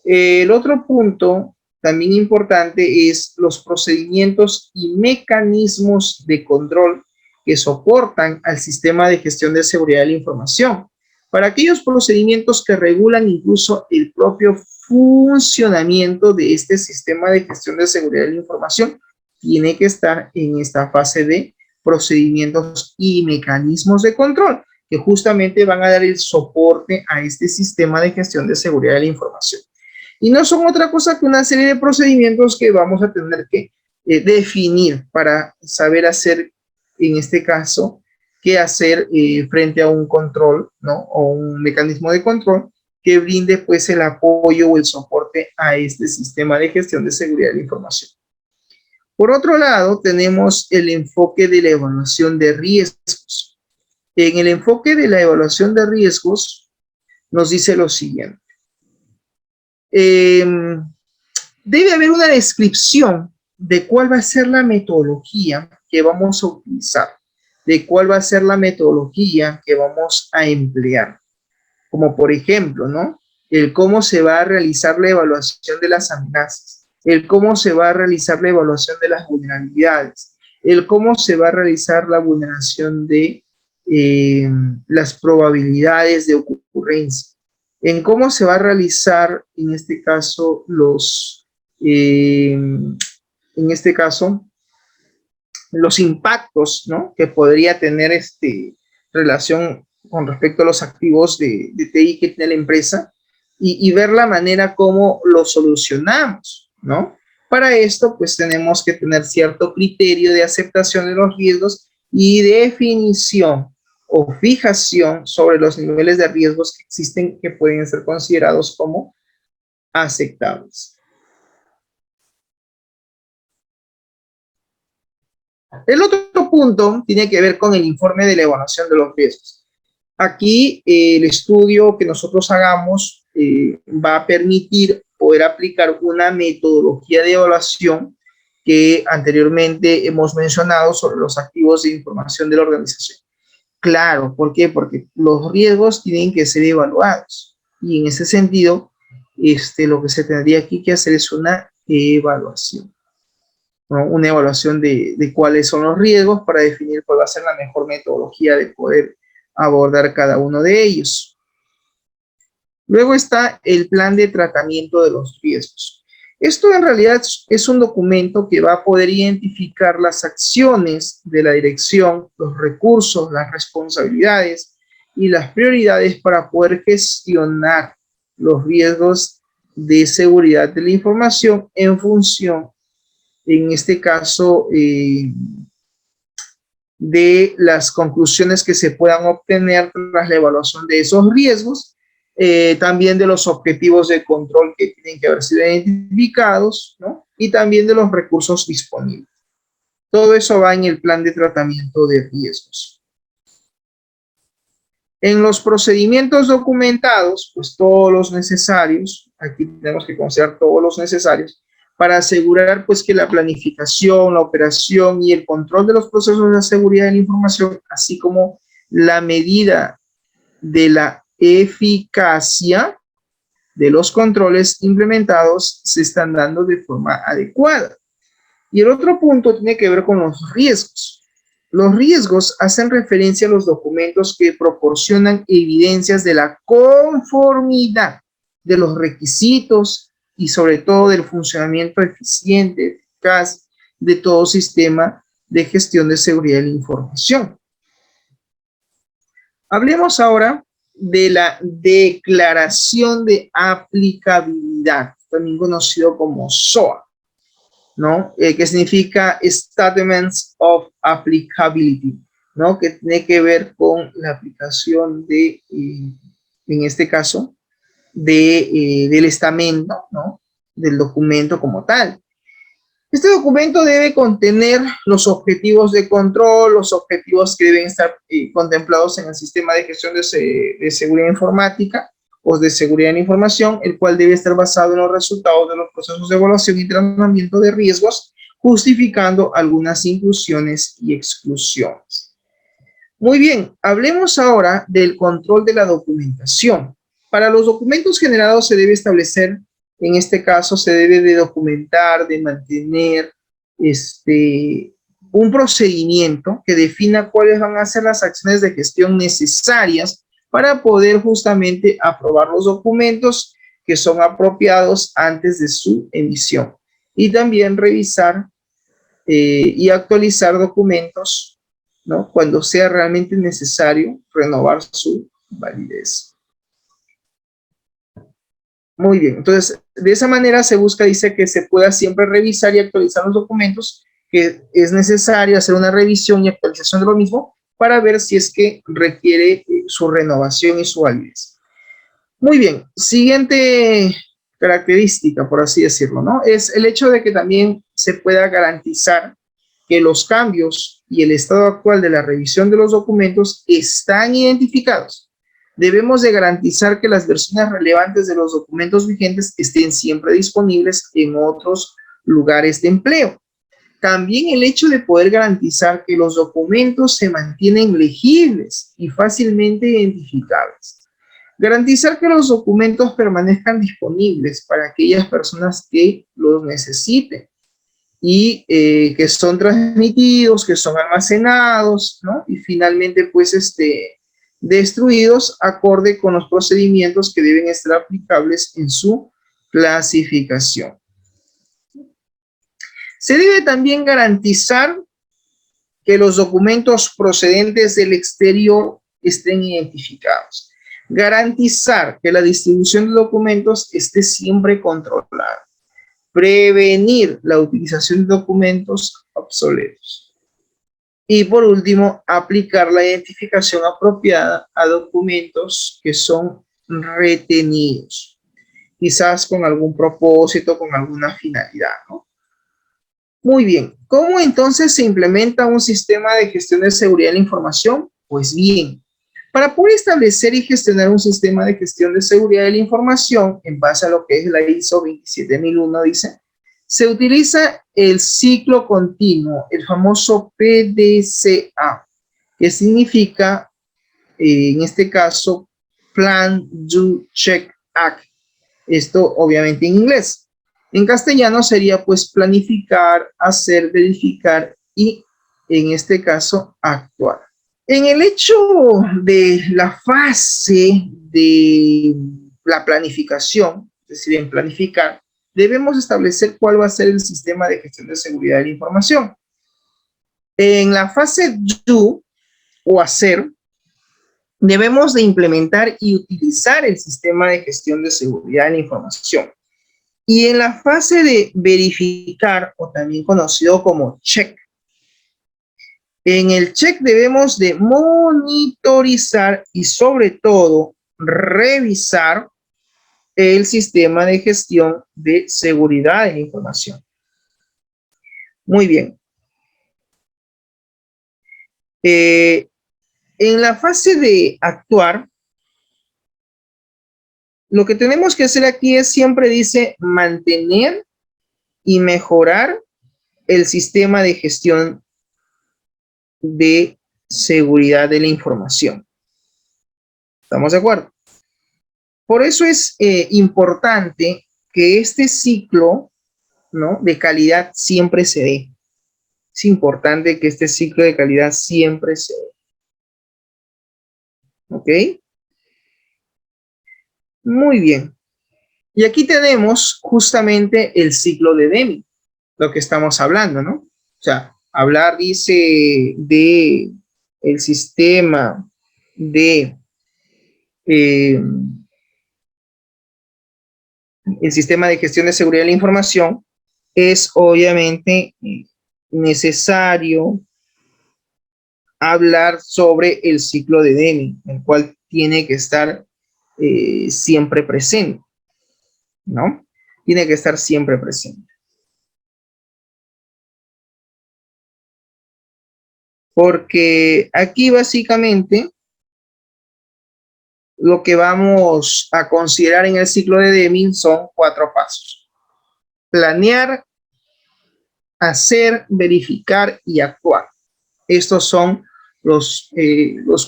El otro punto también importante es los procedimientos y mecanismos de control que soportan al sistema de gestión de seguridad de la información. Para aquellos procedimientos que regulan incluso el propio funcionamiento de este sistema de gestión de seguridad de la información, tiene que estar en esta fase de procedimientos y mecanismos de control, que justamente van a dar el soporte a este sistema de gestión de seguridad de la información. Y no son otra cosa que una serie de procedimientos que vamos a tener que definir para saber hacer, en este caso, qué hacer frente a un control, ¿no? O un mecanismo de control que brinde pues el apoyo o el soporte a este sistema de gestión de seguridad de la información. Por otro lado, tenemos el enfoque de la evaluación de riesgos. En el enfoque de la evaluación de riesgos nos dice lo siguiente. Debe haber una descripción de cuál va a ser la metodología que vamos a utilizar, de cuál va a ser la metodología que vamos a emplear. Como por ejemplo, ¿no? El cómo se va a realizar la evaluación de las amenazas, el cómo se va a realizar la evaluación de las vulnerabilidades, el cómo se va a realizar la vulneración de las probabilidades de ocurrencia, en cómo se va a realizar, en este caso, los impactos, ¿no? Que podría tener relación con respecto a los activos de TI que tiene la empresa y ver la manera como lo solucionamos, ¿no? Para esto, pues tenemos que tener cierto criterio de aceptación de los riesgos y definición o fijación sobre los niveles de riesgos que existen que pueden ser considerados como aceptables. El otro punto tiene que ver con el informe de la evaluación de los riesgos. Aquí el estudio que nosotros hagamos va a permitir poder aplicar una metodología de evaluación que anteriormente hemos mencionado sobre los activos de información de la organización. Claro, ¿por qué? Porque los riesgos tienen que ser evaluados y en ese sentido lo que se tendría aquí que hacer es una evaluación, ¿no? Una evaluación de cuáles son los riesgos para definir cuál va a ser la mejor metodología de poder abordar cada uno de ellos. Luego está el plan de tratamiento de los riesgos. Esto en realidad es un documento que va a poder identificar las acciones de la dirección, los recursos, las responsabilidades y las prioridades para poder gestionar los riesgos de seguridad de la información en función, en este caso, de las conclusiones que se puedan obtener tras la evaluación de esos riesgos, también de los objetivos de control que tienen que haber sido identificados, ¿no? Y también de los recursos disponibles. Todo eso va en el plan de tratamiento de riesgos. En los procedimientos documentados, pues todos los necesarios, aquí tenemos que considerar todos los necesarios, para asegurar pues que la planificación, la operación y el control de los procesos de seguridad de la información, así como la medida de la eficacia de los controles implementados se están dando de forma adecuada. Y el otro punto tiene que ver con los riesgos. Los riesgos hacen referencia a los documentos que proporcionan evidencias de la conformidad de los requisitos y sobre todo del funcionamiento eficiente, eficaz de todo sistema de gestión de seguridad de la información. Hablemos ahora de la declaración de aplicabilidad, también conocido como SOA, ¿no? Que significa Statements of Applicability, ¿no? Que tiene que ver con la aplicación de, en este caso, del estamento, ¿no? Del documento como tal. Este documento debe contener los objetivos de control, los objetivos que deben estar contemplados en el sistema de gestión de seguridad informática o de seguridad en información, el cual debe estar basado en los resultados de los procesos de evaluación y tratamiento de riesgos, justificando algunas inclusiones y exclusiones. Muy bien, hablemos ahora del control de la documentación. Para los documentos generados se debe establecer, en este caso se debe de documentar, de mantener un procedimiento que defina cuáles van a ser las acciones de gestión necesarias para poder justamente aprobar los documentos que son apropiados antes de su emisión. Y también revisar y actualizar documentos, ¿no?, cuando sea realmente necesario renovar su validez. Muy bien, entonces de esa manera se busca, dice, que se pueda siempre revisar y actualizar los documentos, que es necesario hacer una revisión y actualización de lo mismo para ver si es que requiere su renovación y su validez. Muy bien, siguiente característica, por así decirlo, ¿no?, es el hecho de que también se pueda garantizar que los cambios y el estado actual de la revisión de los documentos están identificados. Debemos de garantizar que las versiones relevantes de los documentos vigentes estén siempre disponibles en otros lugares de empleo. También el hecho de poder garantizar que los documentos se mantienen legibles y fácilmente identificables. Garantizar que los documentos permanezcan disponibles para aquellas personas que los necesiten y que son transmitidos, que son almacenados, ¿no?, y finalmente pues destruidos acorde con los procedimientos que deben estar aplicables en su clasificación. Se debe también garantizar que los documentos procedentes del exterior estén identificados. Garantizar que la distribución de documentos esté siempre controlada. Prevenir la utilización de documentos obsoletos. Y por último, aplicar la identificación apropiada a documentos que son retenidos, quizás con algún propósito, con alguna finalidad, ¿no? Muy bien, ¿cómo entonces se implementa un sistema de gestión de seguridad de la información? Pues bien, para poder establecer y gestionar un sistema de gestión de seguridad de la información en base a lo que es la ISO 27001, dice, se utiliza el ciclo continuo, el famoso PDCA, que significa, en este caso, Plan, Do, Check, Act. Esto obviamente en inglés. En castellano sería pues planificar, hacer, verificar y, en este caso, actuar. En el hecho de la fase de la planificación, es decir, en planificar, debemos establecer cuál va a ser el sistema de gestión de seguridad de la información. En la fase do o hacer, debemos de implementar y utilizar el sistema de gestión de seguridad de la información. Y en la fase de verificar, o también conocido como check, en el check debemos de monitorizar y sobre todo revisar el sistema de gestión de seguridad de la información. Muy bien. En la fase de actuar, lo que tenemos que hacer aquí es, siempre dice, mantener y mejorar el sistema de gestión de seguridad de la información. ¿Estamos de acuerdo? Por eso es importante que este ciclo, ¿no?, de calidad siempre se dé. Es importante que este ciclo de calidad siempre se dé. ¿Ok? Muy bien. Y aquí tenemos justamente el ciclo de Deming, lo que estamos hablando, ¿no? O sea, hablar, dice, de el sistema de el sistema de gestión de seguridad de la información, es obviamente necesario hablar sobre el ciclo de Deming, el cual tiene que estar siempre presente, ¿no? Tiene que estar siempre presente. Porque aquí básicamente lo que vamos a considerar en el ciclo de Deming son 4 pasos. Planear, hacer, verificar y actuar. Estos son los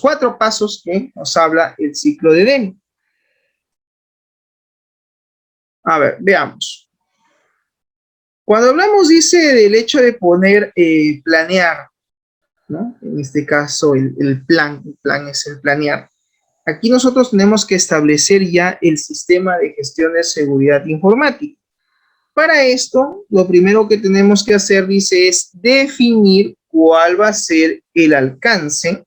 4 pasos que nos habla el ciclo de Deming. A ver, veamos. Cuando hablamos, dice, del hecho de poner, planear, ¿no? En este caso, el plan es el planear. Aquí nosotros tenemos que establecer ya el sistema de gestión de seguridad informática. Para esto, lo primero que tenemos que hacer, dice, es definir cuál va a ser el alcance,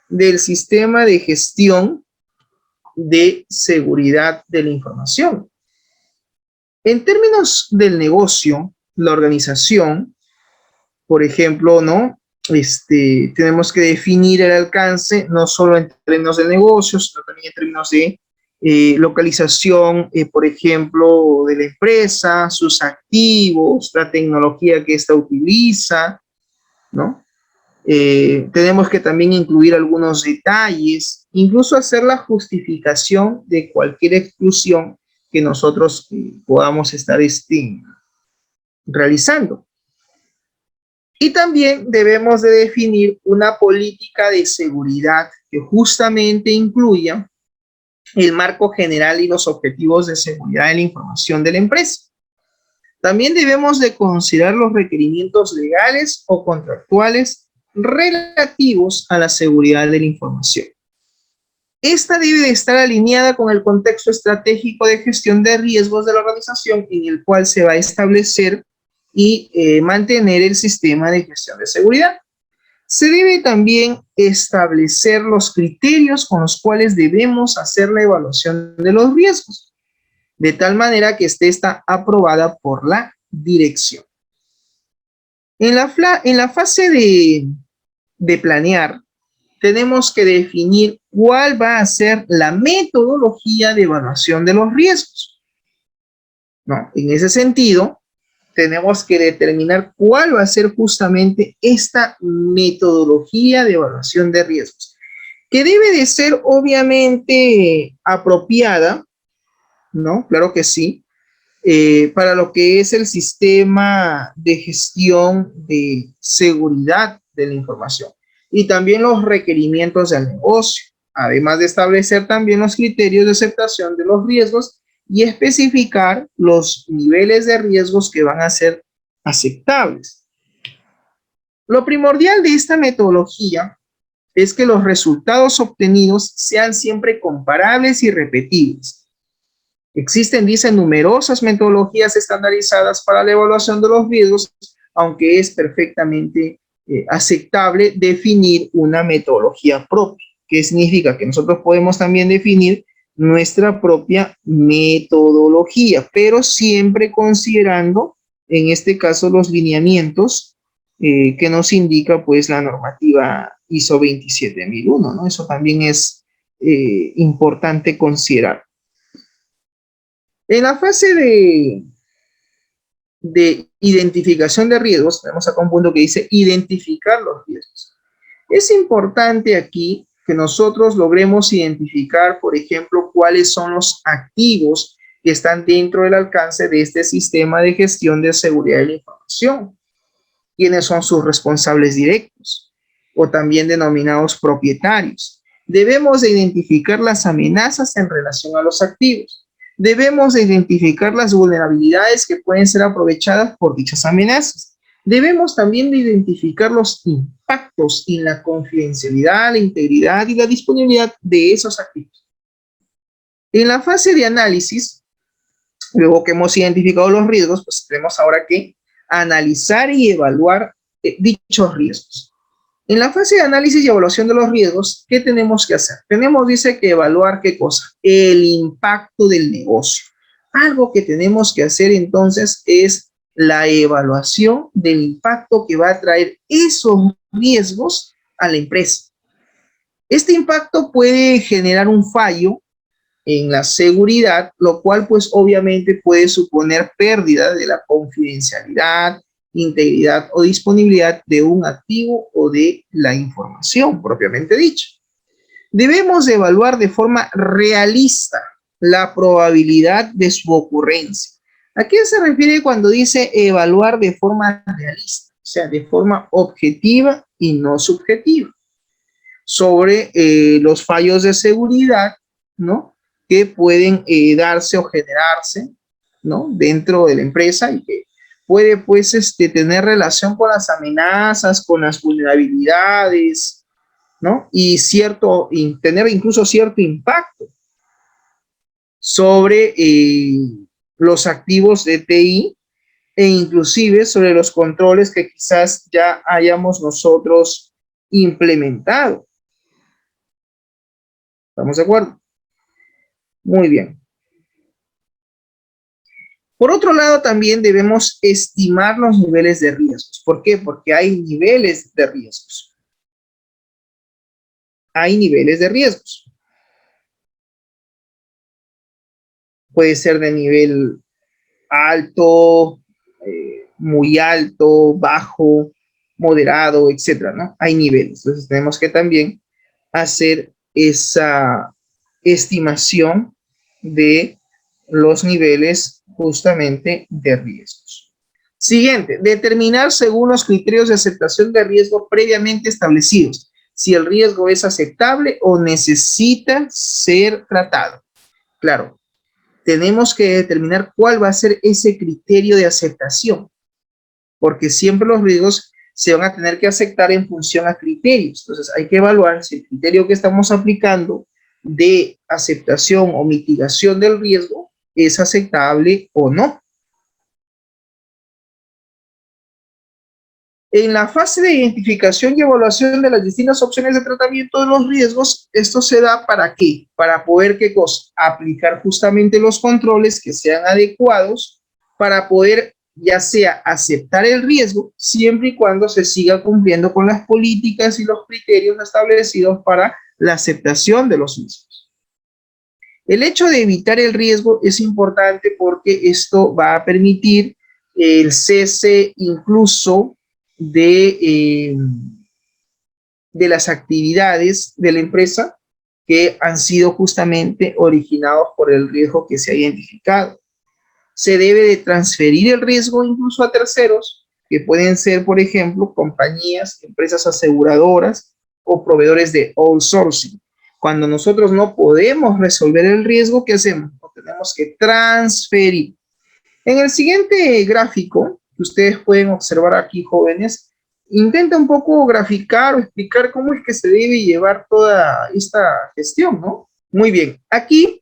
del sistema de gestión de seguridad de la información. En términos del negocio, la organización, por ejemplo, ¿no? Tenemos que definir el alcance no solo en términos de negocios, sino también en términos de localización, por ejemplo, de la empresa, sus activos, la tecnología que ésta utiliza, ¿no? Tenemos que también incluir algunos detalles, incluso hacer la justificación de cualquier exclusión que nosotros podamos estar realizando. Y también debemos de definir una política de seguridad que justamente incluya el marco general y los objetivos de seguridad de la información de la empresa. También debemos de considerar los requerimientos legales o contractuales relativos a la seguridad de la información. Esta debe de estar alineada con el contexto estratégico de gestión de riesgos de la organización en el cual se va a establecer y mantener el sistema de gestión de seguridad. Se debe también establecer los criterios con los cuales debemos hacer la evaluación de los riesgos, de tal manera que está aprobada por la dirección. En la fase de planear, tenemos que definir cuál va a ser la metodología de evaluación de los riesgos. ¿No? En ese sentido, tenemos que determinar cuál va a ser justamente esta metodología de evaluación de riesgos, que debe de ser obviamente apropiada, ¿no? Claro que sí, para lo que es el sistema de gestión de seguridad de la información y también los requerimientos del negocio, además de establecer también los criterios de aceptación de los riesgos y especificar los niveles de riesgos que van a ser aceptables. Lo primordial de esta metodología es que los resultados obtenidos sean siempre comparables y repetibles. Existen, dicen, numerosas metodologías estandarizadas para la evaluación de los riesgos, aunque es perfectamente aceptable definir una metodología propia. ¿Qué significa? Que nosotros podemos también definir nuestra propia metodología, pero siempre considerando, en este caso, los lineamientos que nos indica, pues, la normativa ISO 27001, ¿no? Eso también es importante considerar. En la fase de identificación de riesgos, tenemos acá un punto que dice identificar los riesgos. Es importante aquí que nosotros logremos identificar, por ejemplo, cuáles son los activos que están dentro del alcance de este sistema de gestión de seguridad de la información. ¿Quiénes son sus responsables directos o también denominados propietarios? Debemos de identificar las amenazas en relación a los activos. Debemos de identificar las vulnerabilidades que pueden ser aprovechadas por dichas amenazas. Debemos también de identificar los impactos en la confidencialidad, la integridad y la disponibilidad de esos activos. En la fase de análisis, luego que hemos identificado los riesgos, pues tenemos ahora que analizar y evaluar dichos riesgos. En la fase de análisis y evaluación de los riesgos, ¿qué tenemos que hacer? Tenemos, dice, que evaluar ¿qué cosa? El impacto del negocio. Algo que tenemos que hacer entonces es la evaluación del impacto que va a traer esos riesgos a la empresa. Este impacto puede generar un fallo en la seguridad, lo cual pues obviamente puede suponer pérdida de la confidencialidad, integridad o disponibilidad de un activo o de la información propiamente dicha. Debemos evaluar de forma realista la probabilidad de su ocurrencia. ¿A qué se refiere cuando dice evaluar de forma realista? sea, de forma objetiva y no subjetiva, sobre los fallos de seguridad, ¿no? Que pueden darse o generarse, ¿no? Dentro de la empresa y que puede, pues, tener relación con las amenazas, con las vulnerabilidades, ¿no? Y tener incluso cierto impacto sobre los activos de TI e inclusive sobre los controles que quizás ya hayamos nosotros implementado. ¿Estamos de acuerdo? Muy bien. Por otro lado, también debemos estimar los niveles de riesgos. ¿Por qué? Porque hay niveles de riesgos. Hay niveles de riesgos. Puede ser de nivel alto, muy alto, bajo, moderado, etcétera, ¿no? Hay niveles. Entonces tenemos que también hacer esa estimación de los niveles justamente de riesgos. Siguiente, determinar según los criterios de aceptación de riesgo previamente establecidos si el riesgo es aceptable o necesita ser tratado. Claro, tenemos que determinar cuál va a ser ese criterio de aceptación, porque siempre los riesgos se van a tener que aceptar en función a criterios. Entonces hay que evaluar si el criterio que estamos aplicando de aceptación o mitigación del riesgo es aceptable o no. En la fase de identificación y evaluación de las distintas opciones de tratamiento de los riesgos, esto se da ¿para qué? Para poder, ¿qué cosa? Aplicar justamente los controles que sean adecuados para poder ya sea aceptar el riesgo siempre y cuando se siga cumpliendo con las políticas y los criterios establecidos para la aceptación de los mismos. El hecho de evitar el riesgo es importante porque esto va a permitir el cese incluso de las actividades de la empresa que han sido justamente originados por el riesgo que se ha identificado. Se debe de transferir el riesgo incluso a terceros, que pueden ser, por ejemplo, compañías, empresas aseguradoras o proveedores de outsourcing. Cuando nosotros no podemos resolver el riesgo, ¿qué hacemos? Lo tenemos que transferir. En el siguiente gráfico, que ustedes pueden observar aquí, jóvenes, intenta un poco graficar o explicar cómo es que se debe llevar toda esta gestión, ¿no? Muy bien. Aquí,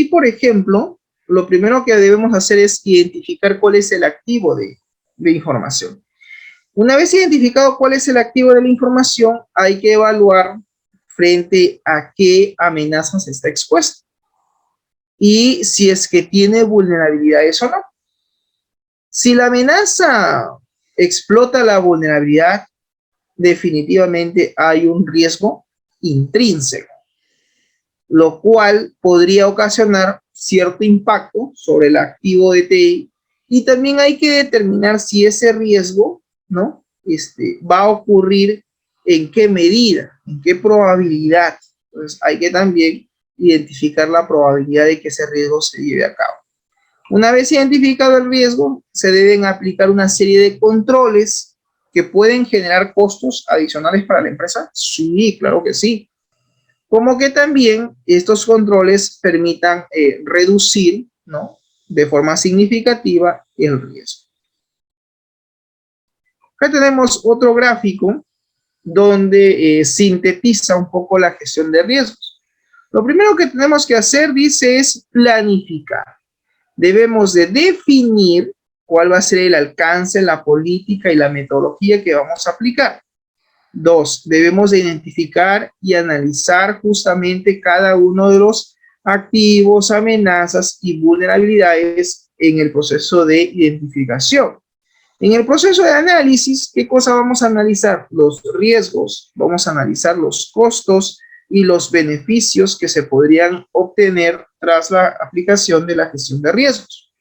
por ejemplo, lo primero que debemos hacer es identificar cuál es el activo de información. Una vez identificado cuál es el activo de la información, hay que evaluar frente a qué amenazas está expuesto y si es que tiene vulnerabilidades o no. Si la amenaza explota la vulnerabilidad, definitivamente hay un riesgo intrínseco, lo cual podría ocasionar cierto impacto sobre el activo de TI, y también hay que determinar si ese riesgo, ¿no? Va a ocurrir en qué medida, en qué probabilidad. Entonces hay que también identificar la probabilidad de que ese riesgo se lleve a cabo. Una vez identificado el riesgo, se deben aplicar una serie de controles que pueden generar costos adicionales para la empresa. Sí, claro que sí. Como que también estos controles permitan reducir, ¿no?, de forma significativa el riesgo. Acá tenemos otro gráfico donde sintetiza un poco la gestión de riesgos. Lo primero que tenemos que hacer, dice, es planificar. Debemos de definir cuál va a ser el alcance, la política y la metodología que vamos a aplicar. 2, debemos de identificar y analizar justamente cada uno de los activos, amenazas y vulnerabilidades en el proceso de identificación. En el proceso de análisis, ¿qué cosa vamos a analizar? Los riesgos, vamos a analizar los costos y los beneficios que se podrían obtener tras la aplicación de la gestión de riesgos.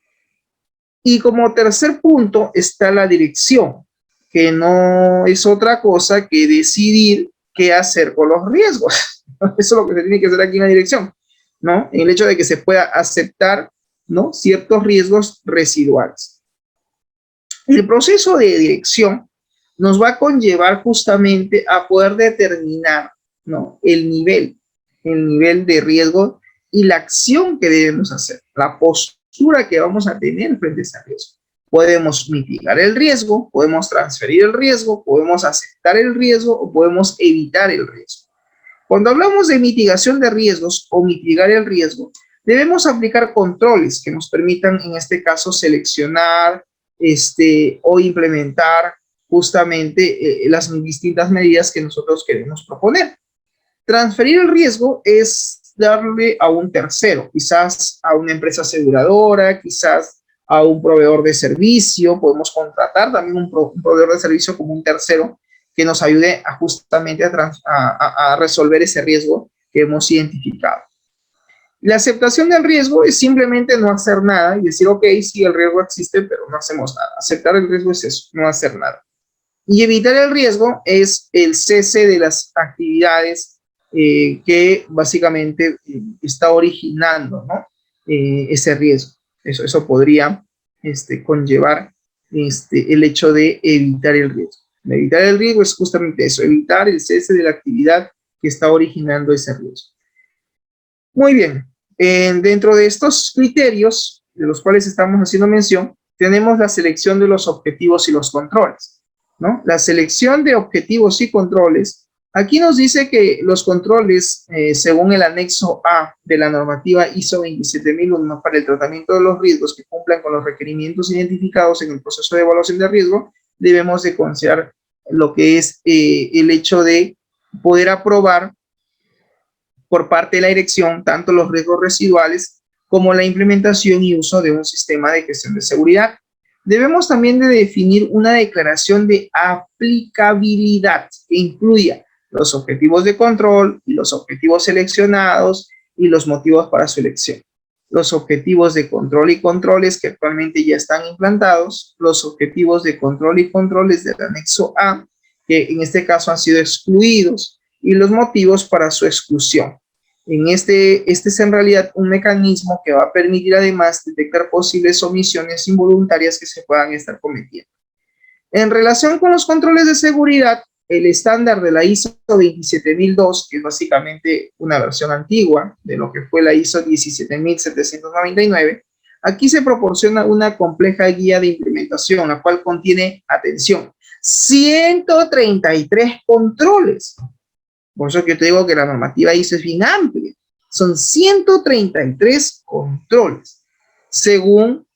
Y como tercer punto está la dirección, que no es otra cosa que decidir qué hacer con los riesgos. Eso es lo que se tiene que hacer aquí en la dirección, ¿no? En el hecho de que se pueda aceptar, ¿no?, ciertos riesgos residuales. El proceso de dirección nos va a conllevar justamente a poder determinar, ¿no?, el nivel de riesgo y la acción que debemos hacer, la postura que vamos a tener frente a ese riesgo. Podemos mitigar el riesgo, podemos transferir el riesgo, podemos aceptar el riesgo o podemos evitar el riesgo. Cuando hablamos de mitigación de riesgos o mitigar el riesgo, debemos aplicar controles que nos permitan, en este caso, seleccionar o implementar justamente las distintas medidas que nosotros queremos proponer. Transferir el riesgo es darle a un tercero, quizás a una empresa aseguradora, quizás a un proveedor de servicio. Podemos contratar también un proveedor de servicio como un tercero que nos ayude justamente a resolver ese riesgo que hemos identificado. La aceptación del riesgo es simplemente no hacer nada y decir, ok, sí, el riesgo existe, pero no hacemos nada. Aceptar el riesgo es eso, no hacer nada. Y evitar el riesgo es el cese de las actividades que básicamente está originando, ¿no?, ese riesgo. Eso podría conllevar el hecho de evitar el riesgo. Evitar el riesgo es justamente eso, evitar el cese de la actividad que está originando ese riesgo. Muy bien, dentro de estos criterios de los cuales estamos haciendo mención, tenemos la selección de los objetivos y los controles, ¿no? La selección de objetivos y controles, aquí nos dice que los controles, según el anexo A de la normativa ISO 27001 para el tratamiento de los riesgos que cumplan con los requerimientos identificados en el proceso de evaluación de riesgo, debemos de considerar lo que es el hecho de poder aprobar por parte de la dirección tanto los riesgos residuales como la implementación y uso de un sistema de gestión de seguridad. Debemos también de definir una declaración de aplicabilidad que incluya los objetivos de control y los objetivos seleccionados y los motivos para su elección. Los objetivos de control y controles que actualmente ya están implantados, los objetivos de control y controles del anexo A, que en este caso han sido excluidos, y los motivos para su exclusión. Este es en realidad un mecanismo que va a permitir además detectar posibles omisiones involuntarias que se puedan estar cometiendo. En relación con los controles de seguridad, el estándar de la ISO 27002, que es básicamente una versión antigua de lo que fue la ISO 17799, aquí se proporciona una compleja guía de implementación, la cual contiene, atención, 133 controles. Por eso que yo te digo que la normativa ISO es bien amplia. Son 133 controles, según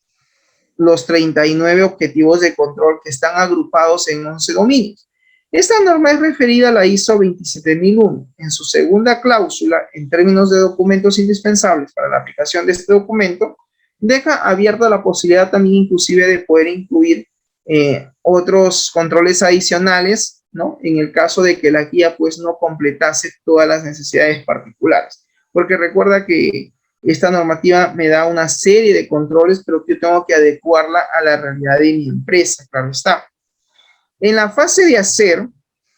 los 39 objetivos de control que están agrupados en 11 dominios. Esta norma es referida a la ISO 27001. En su segunda cláusula, en términos de documentos indispensables para la aplicación de este documento, deja abierta la posibilidad también inclusive de poder incluir otros controles adicionales, ¿no?, en el caso de que la guía pues no completase todas las necesidades particulares. Porque recuerda que esta normativa me da una serie de controles, pero que yo tengo que adecuarla a la realidad de mi empresa, claro está. En la fase de hacer,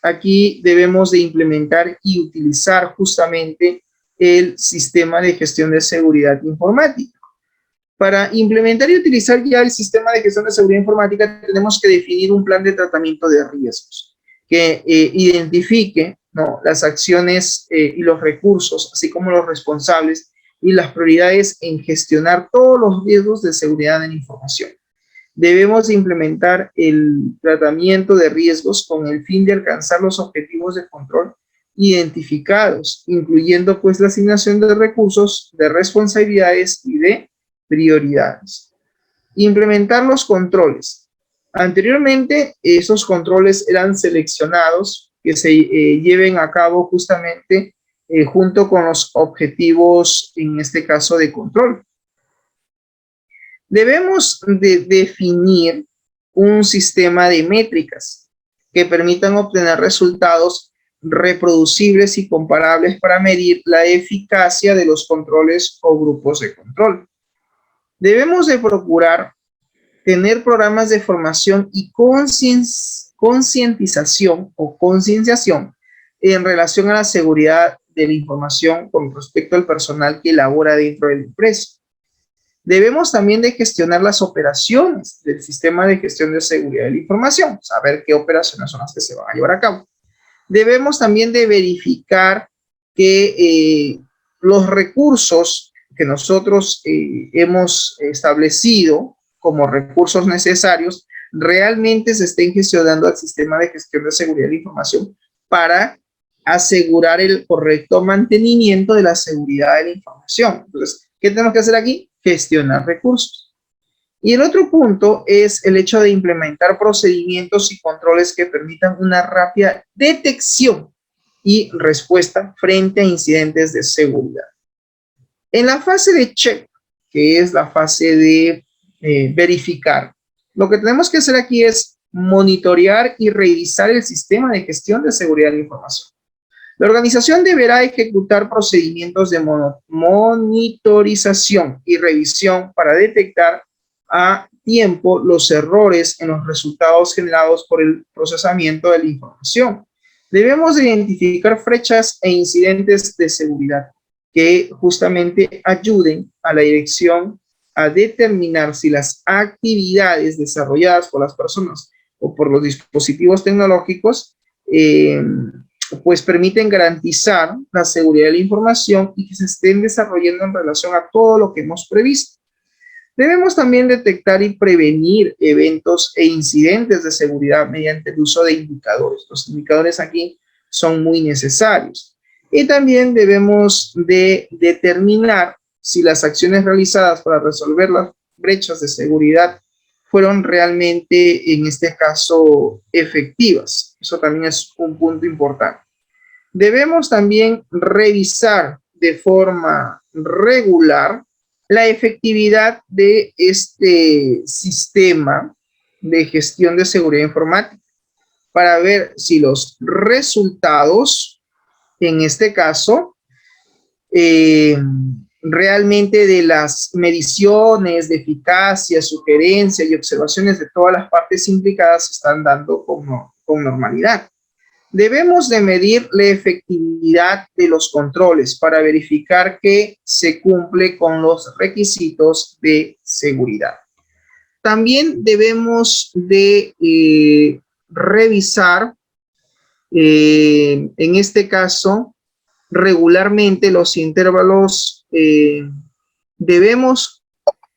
aquí debemos de implementar y utilizar justamente el sistema de gestión de seguridad informática. Para implementar y utilizar ya el sistema de gestión de seguridad informática, tenemos que definir un plan de tratamiento de riesgos que identifique, ¿no?, las acciones y los recursos, así como los responsables y las prioridades en gestionar todos los riesgos de seguridad de la información. Debemos implementar el tratamiento de riesgos con el fin de alcanzar los objetivos de control identificados, incluyendo pues la asignación de recursos, de responsabilidades y de prioridades. Implementar los controles. Anteriormente, esos controles eran seleccionados que se lleven a cabo justamente junto con los objetivos, en este caso, de control. Debemos de definir un sistema de métricas que permitan obtener resultados reproducibles y comparables para medir la eficacia de los controles o grupos de control. Debemos de procurar tener programas de formación y concientización o concienciación en relación a la seguridad de la información con respecto al personal que labora dentro de la empresa. Debemos también de gestionar las operaciones del sistema de gestión de seguridad de la información, saber qué operaciones son las que se van a llevar a cabo. Debemos también de verificar que los recursos que nosotros hemos establecido como recursos necesarios realmente se estén gestionando al sistema de gestión de seguridad de la información para asegurar el correcto mantenimiento de la seguridad de la información. Entonces, ¿qué tenemos que hacer aquí? Gestionar recursos. Y el otro punto es el hecho de implementar procedimientos y controles que permitan una rápida detección y respuesta frente a incidentes de seguridad. En la fase de check, que es la fase de verificar, lo que tenemos que hacer aquí es monitorear y revisar el sistema de gestión de seguridad de la información. La organización deberá ejecutar procedimientos de monitorización y revisión para detectar a tiempo los errores en los resultados generados por el procesamiento de la información. Debemos identificar brechas e incidentes de seguridad que justamente ayuden a la dirección a determinar si las actividades desarrolladas por las personas o por los dispositivos tecnológicos pues permiten garantizar la seguridad de la información y que se estén desarrollando en relación a todo lo que hemos previsto. Debemos también detectar y prevenir eventos e incidentes de seguridad mediante el uso de indicadores. Los indicadores aquí son muy necesarios. Y también debemos de determinar si las acciones realizadas para resolver las brechas de seguridad fueron realmente, en este caso, efectivas. Eso también es un punto importante. Debemos también revisar de forma regular la efectividad de este sistema de gestión de seguridad informática para ver si los resultados, en este caso, realmente de las mediciones de eficacia, sugerencia y observaciones de todas las partes implicadas se están dando con normalidad. Debemos de medir la efectividad de los controles para verificar que se cumple con los requisitos de seguridad. También debemos de revisar, en este caso, regularmente los intervalos, debemos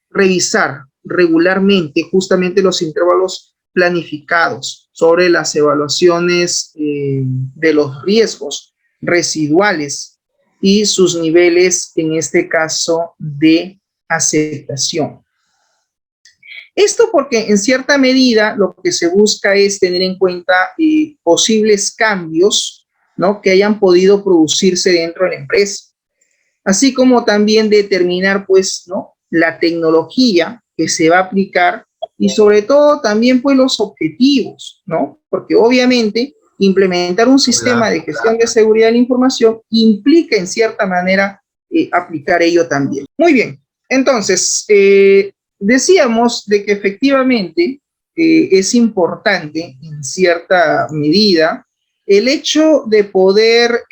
revisar regularmente justamente los intervalos planificados sobre las evaluaciones de los riesgos residuales y sus niveles, en este caso, de aceptación. Esto porque en cierta medida lo que se busca es tener en cuenta posibles cambios, ¿no?, que hayan podido producirse dentro de la empresa, así como también determinar, pues, ¿no?, la tecnología que se va a aplicar y sobre todo también, pues, los objetivos, ¿no? Porque obviamente implementar un sistema de gestión de seguridad de la información implica en cierta manera aplicar ello también. Muy bien, entonces, decíamos de que efectivamente es importante en cierta medida el hecho de poder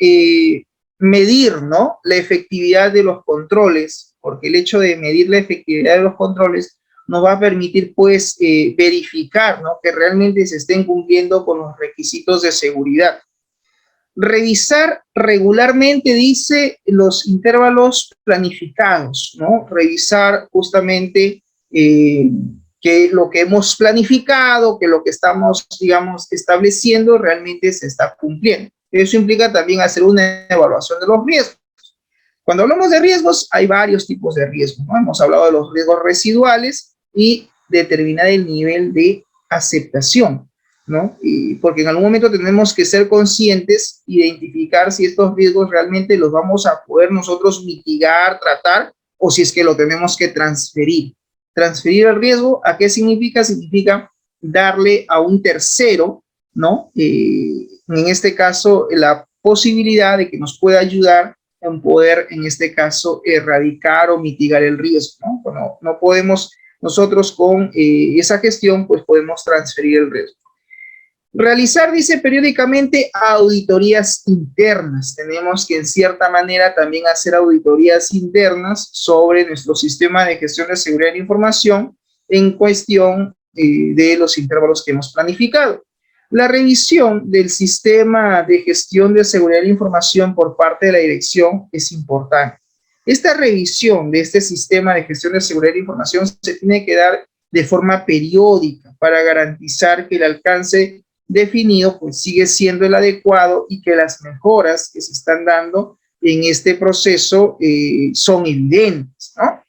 medir, ¿no?, la efectividad de los controles, porque el hecho de medir la efectividad de los controles nos va a permitir, pues, verificar, ¿no?, que realmente se estén cumpliendo con los requisitos de seguridad. Revisar regularmente, dice, los intervalos planificados, ¿no? Revisar justamente que lo que hemos planificado, que lo que estamos, digamos, estableciendo realmente se está cumpliendo. Eso implica también hacer una evaluación de los riesgos. Cuando hablamos de riesgos, hay varios tipos de riesgos, ¿no? Hemos hablado de los riesgos residuales y determinar el nivel de aceptación, ¿no? Y porque en algún momento tenemos que ser conscientes, identificar si estos riesgos realmente los vamos a poder nosotros mitigar, tratar, o si es que lo tenemos que transferir. Transferir el riesgo, ¿a qué significa? Significa darle a un tercero, ¿no? En este caso, la posibilidad de que nos pueda ayudar en poder, en este caso, erradicar o mitigar el riesgo, ¿no? Bueno, no podemos nosotros con esa gestión, pues podemos transferir el riesgo. Realizar, dice, periódicamente auditorías internas. Tenemos que, en cierta manera, también hacer auditorías internas sobre nuestro sistema de gestión de seguridad de la información en cuestión de los intervalos que hemos planificado. La revisión del sistema de gestión de seguridad de la información por parte de la dirección es importante. Esta revisión de este sistema de gestión de seguridad de la información se tiene que dar de forma periódica para garantizar que el alcance definido pues sigue siendo el adecuado y que las mejoras que se están dando en este proceso son evidentes, ¿no?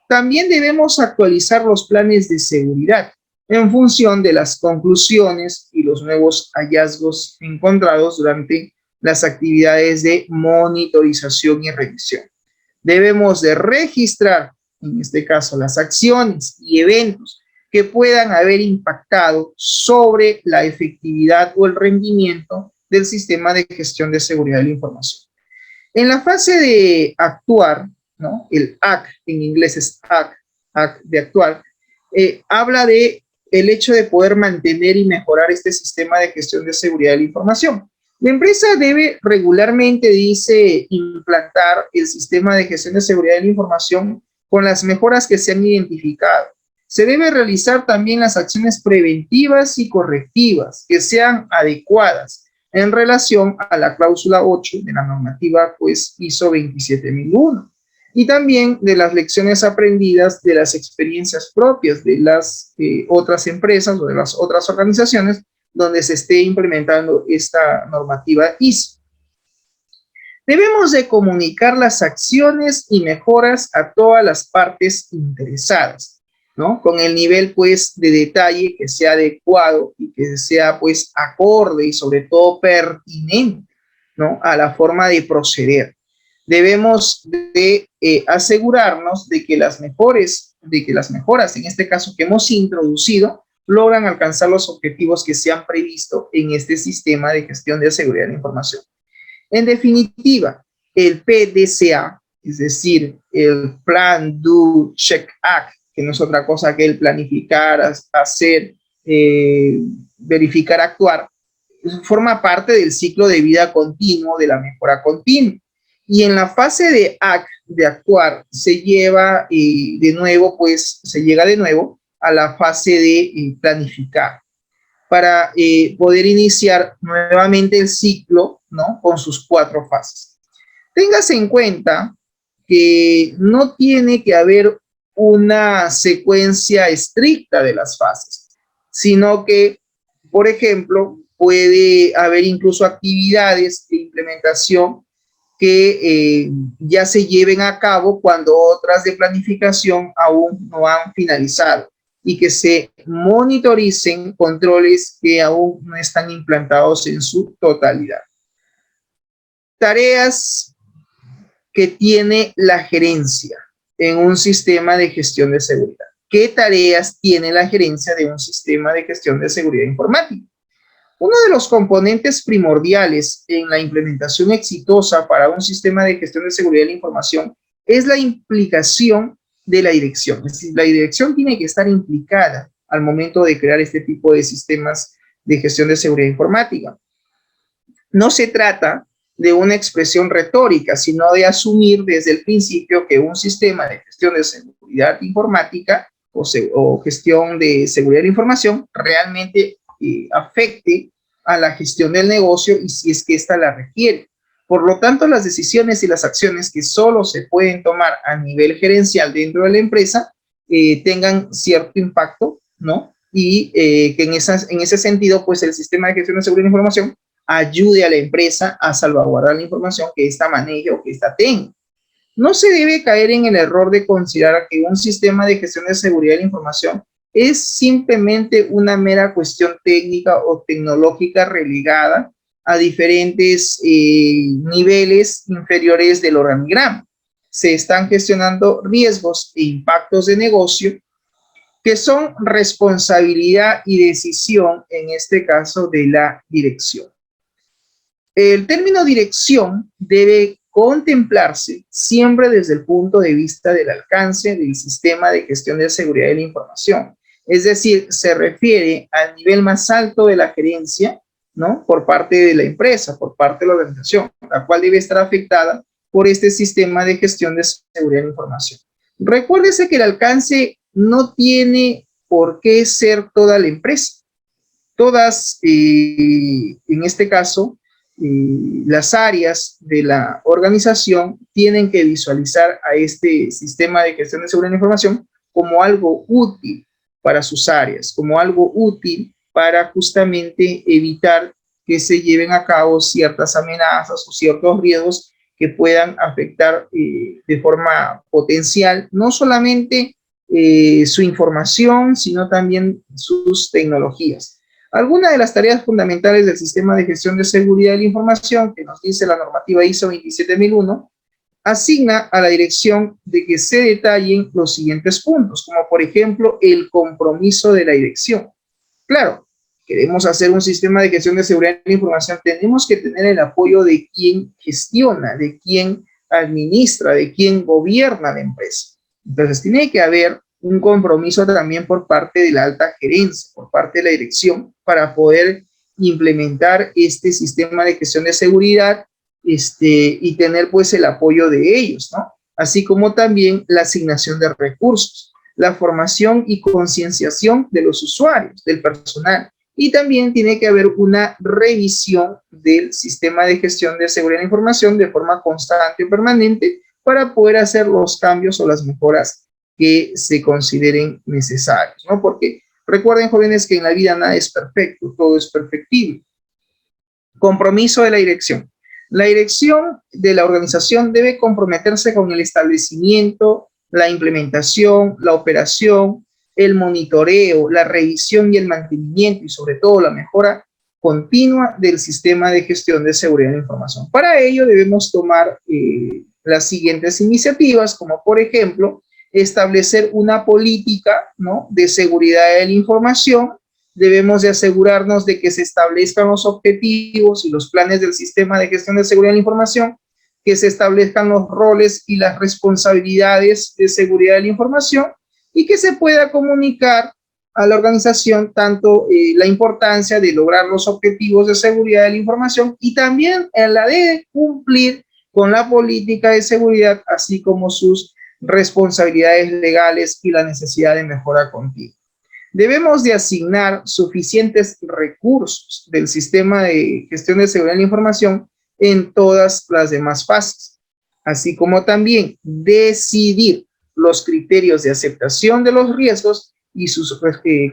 También debemos actualizar los planes de seguridad en función de las conclusiones y los nuevos hallazgos encontrados durante las actividades de monitorización y revisión. Debemos de registrar, en este caso, las acciones y eventos que puedan haber impactado sobre la efectividad o el rendimiento del sistema de gestión de seguridad de la información. En la fase de actuar, ¿no? El ACT, en inglés es ACT de actuar, habla de el hecho de poder mantener y mejorar este sistema de gestión de seguridad de la información. La empresa debe regularmente, dice, implantar el sistema de gestión de seguridad de la información con las mejoras que se han identificado. Se debe realizar también las acciones preventivas y correctivas que sean adecuadas en relación a la cláusula 8 de la normativa pues, ISO 27001 y también de las lecciones aprendidas de las experiencias propias de las otras empresas o de las otras organizaciones donde se esté implementando esta normativa ISO. Debemos de comunicar las acciones y mejoras a todas las partes interesadas, ¿no? Con el nivel, pues, de detalle que sea adecuado y que sea, pues, acorde y sobre todo pertinente, ¿no? A la forma de proceder. Debemos de asegurarnos de que las mejoras, en este caso que hemos introducido, logran alcanzar los objetivos que se han previsto en este sistema de gestión de seguridad de la información. En definitiva, el PDCA, es decir, el Plan, Do, Check, Act, que no es otra cosa que el planificar, hacer, verificar, actuar, forma parte del ciclo de vida continuo, de la mejora continua. Y en la fase de act, de actuar, se lleva de nuevo, pues se llega de nuevo a la fase de planificar para poder iniciar nuevamente el ciclo, ¿no? Con sus 4 fases. Téngase en cuenta que no tiene que haber una secuencia estricta de las fases, sino que, por ejemplo, puede haber incluso actividades de implementación que ya se lleven a cabo cuando otras de planificación aún no han finalizado y que se monitoricen controles que aún no están implantados en su totalidad. Tareas que tiene la gerencia en un sistema de gestión de seguridad. ¿Qué tareas tiene la gerencia de un sistema de gestión de seguridad informática? Uno de los componentes primordiales en la implementación exitosa para un sistema de gestión de seguridad de la información es la implicación de la dirección. Es decir, la dirección tiene que estar implicada al momento de crear este tipo de sistemas de gestión de seguridad informática. No se trata de una expresión retórica, sino de asumir desde el principio que un sistema de gestión de seguridad informática o gestión de seguridad de la información realmente afecte a la gestión del negocio y si es que ésta la requiere. Por lo tanto, las decisiones y las acciones que solo se pueden tomar a nivel gerencial dentro de la empresa tengan cierto impacto, ¿no? Y que en ese sentido, pues el sistema de gestión de seguridad de la información ayude a la empresa a salvaguardar la información que ésta maneje o que ésta tenga. No se debe caer en el error de considerar que un sistema de gestión de seguridad de la información es simplemente una mera cuestión técnica o tecnológica relegada a diferentes niveles inferiores del organigrama. Se están gestionando riesgos e impactos de negocio que son responsabilidad y decisión, en este caso, de la dirección. El término dirección debe contemplarse siempre desde el punto de vista del alcance del sistema de gestión de seguridad de la información. Es decir, se refiere al nivel más alto de la gerencia, ¿no? Por parte de la empresa, por parte de la organización, la cual debe estar afectada por este sistema de gestión de seguridad de la información. Recuérdese que el alcance no tiene por qué ser toda la empresa. Todas, en este caso, las áreas de la organización tienen que visualizar a este sistema de gestión de seguridad de la información como algo útil para sus áreas, como algo útil para justamente evitar que se lleven a cabo ciertas amenazas o ciertos riesgos que puedan afectar de forma potencial no solamente su información, sino también sus tecnologías. Algunas de las tareas fundamentales del sistema de gestión de seguridad de la información que nos dice la normativa ISO 27001 asigna a la dirección de que se detallen los siguientes puntos, como por ejemplo el compromiso de la dirección. Claro, queremos hacer un sistema de gestión de seguridad de la información, tenemos que tener el apoyo de quien gestiona, de quien administra, de quien gobierna la empresa. Entonces tiene que haber un compromiso también por parte de la alta gerencia, por parte de la dirección, para poder implementar este sistema de gestión de seguridad y tener pues el apoyo de ellos, ¿no? Así como también la asignación de recursos, la formación y concienciación de los usuarios, del personal. Y también tiene que haber una revisión del sistema de gestión de seguridad de la información de forma constante y permanente para poder hacer los cambios o las mejoras que se consideren necesarios, ¿no? Porque recuerden, jóvenes, que en la vida nada es perfecto, todo es perfectible. Compromiso de la dirección. La dirección de la organización debe comprometerse con el establecimiento, la implementación, la operación, el monitoreo, la revisión y el mantenimiento y sobre todo la mejora continua del sistema de gestión de seguridad de la información. Para ello debemos tomar las siguientes iniciativas, como por ejemplo, establecer una política, ¿no?, de seguridad de la información. Debemos de asegurarnos de que se establezcan los objetivos y los planes del sistema de gestión de seguridad de la información, que se establezcan los roles y las responsabilidades de seguridad de la información y que se pueda comunicar a la organización tanto la importancia de lograr los objetivos de seguridad de la información y también la de cumplir con la política de seguridad, así como sus responsabilidades legales y la necesidad de mejora continua. Debemos de asignar suficientes recursos del sistema de gestión de seguridad de la información en todas las demás fases, así como también decidir los criterios de aceptación de los riesgos y sus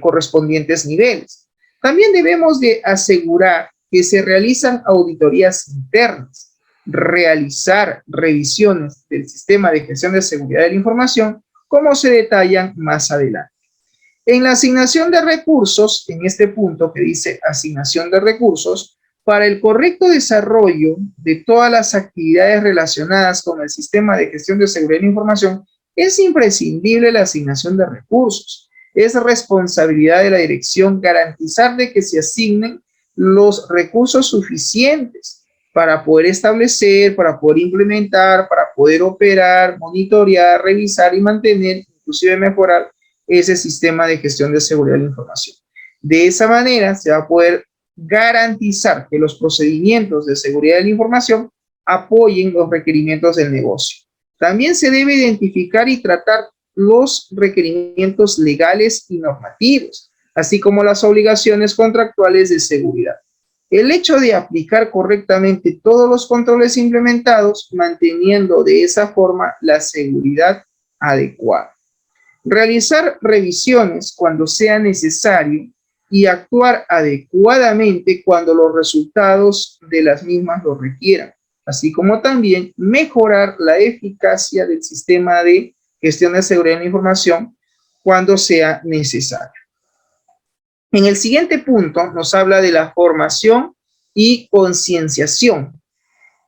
correspondientes niveles. También debemos de asegurar que se realizan auditorías internas, realizar revisiones del sistema de gestión de seguridad de la información, como se detallan más adelante. En la asignación de recursos, en este punto que dice asignación de recursos, para el correcto desarrollo de todas las actividades relacionadas con el sistema de gestión de seguridad de la información, es imprescindible la asignación de recursos. Es responsabilidad de la dirección garantizar de que se asignen los recursos suficientes para poder establecer, para poder implementar, para poder operar, monitorear, revisar y mantener, inclusive mejorar ese sistema de gestión de seguridad de la información. De esa manera se va a poder garantizar que los procedimientos de seguridad de la información apoyen los requerimientos del negocio. También se debe identificar y tratar los requerimientos legales y normativos, así como las obligaciones contractuales de seguridad. El hecho de aplicar correctamente todos los controles implementados, manteniendo de esa forma la seguridad adecuada. Realizar revisiones cuando sea necesario y actuar adecuadamente cuando los resultados de las mismas lo requieran, así como también mejorar la eficacia del sistema de gestión de seguridad de la información cuando sea necesario. En el siguiente punto nos habla de la formación y concienciación.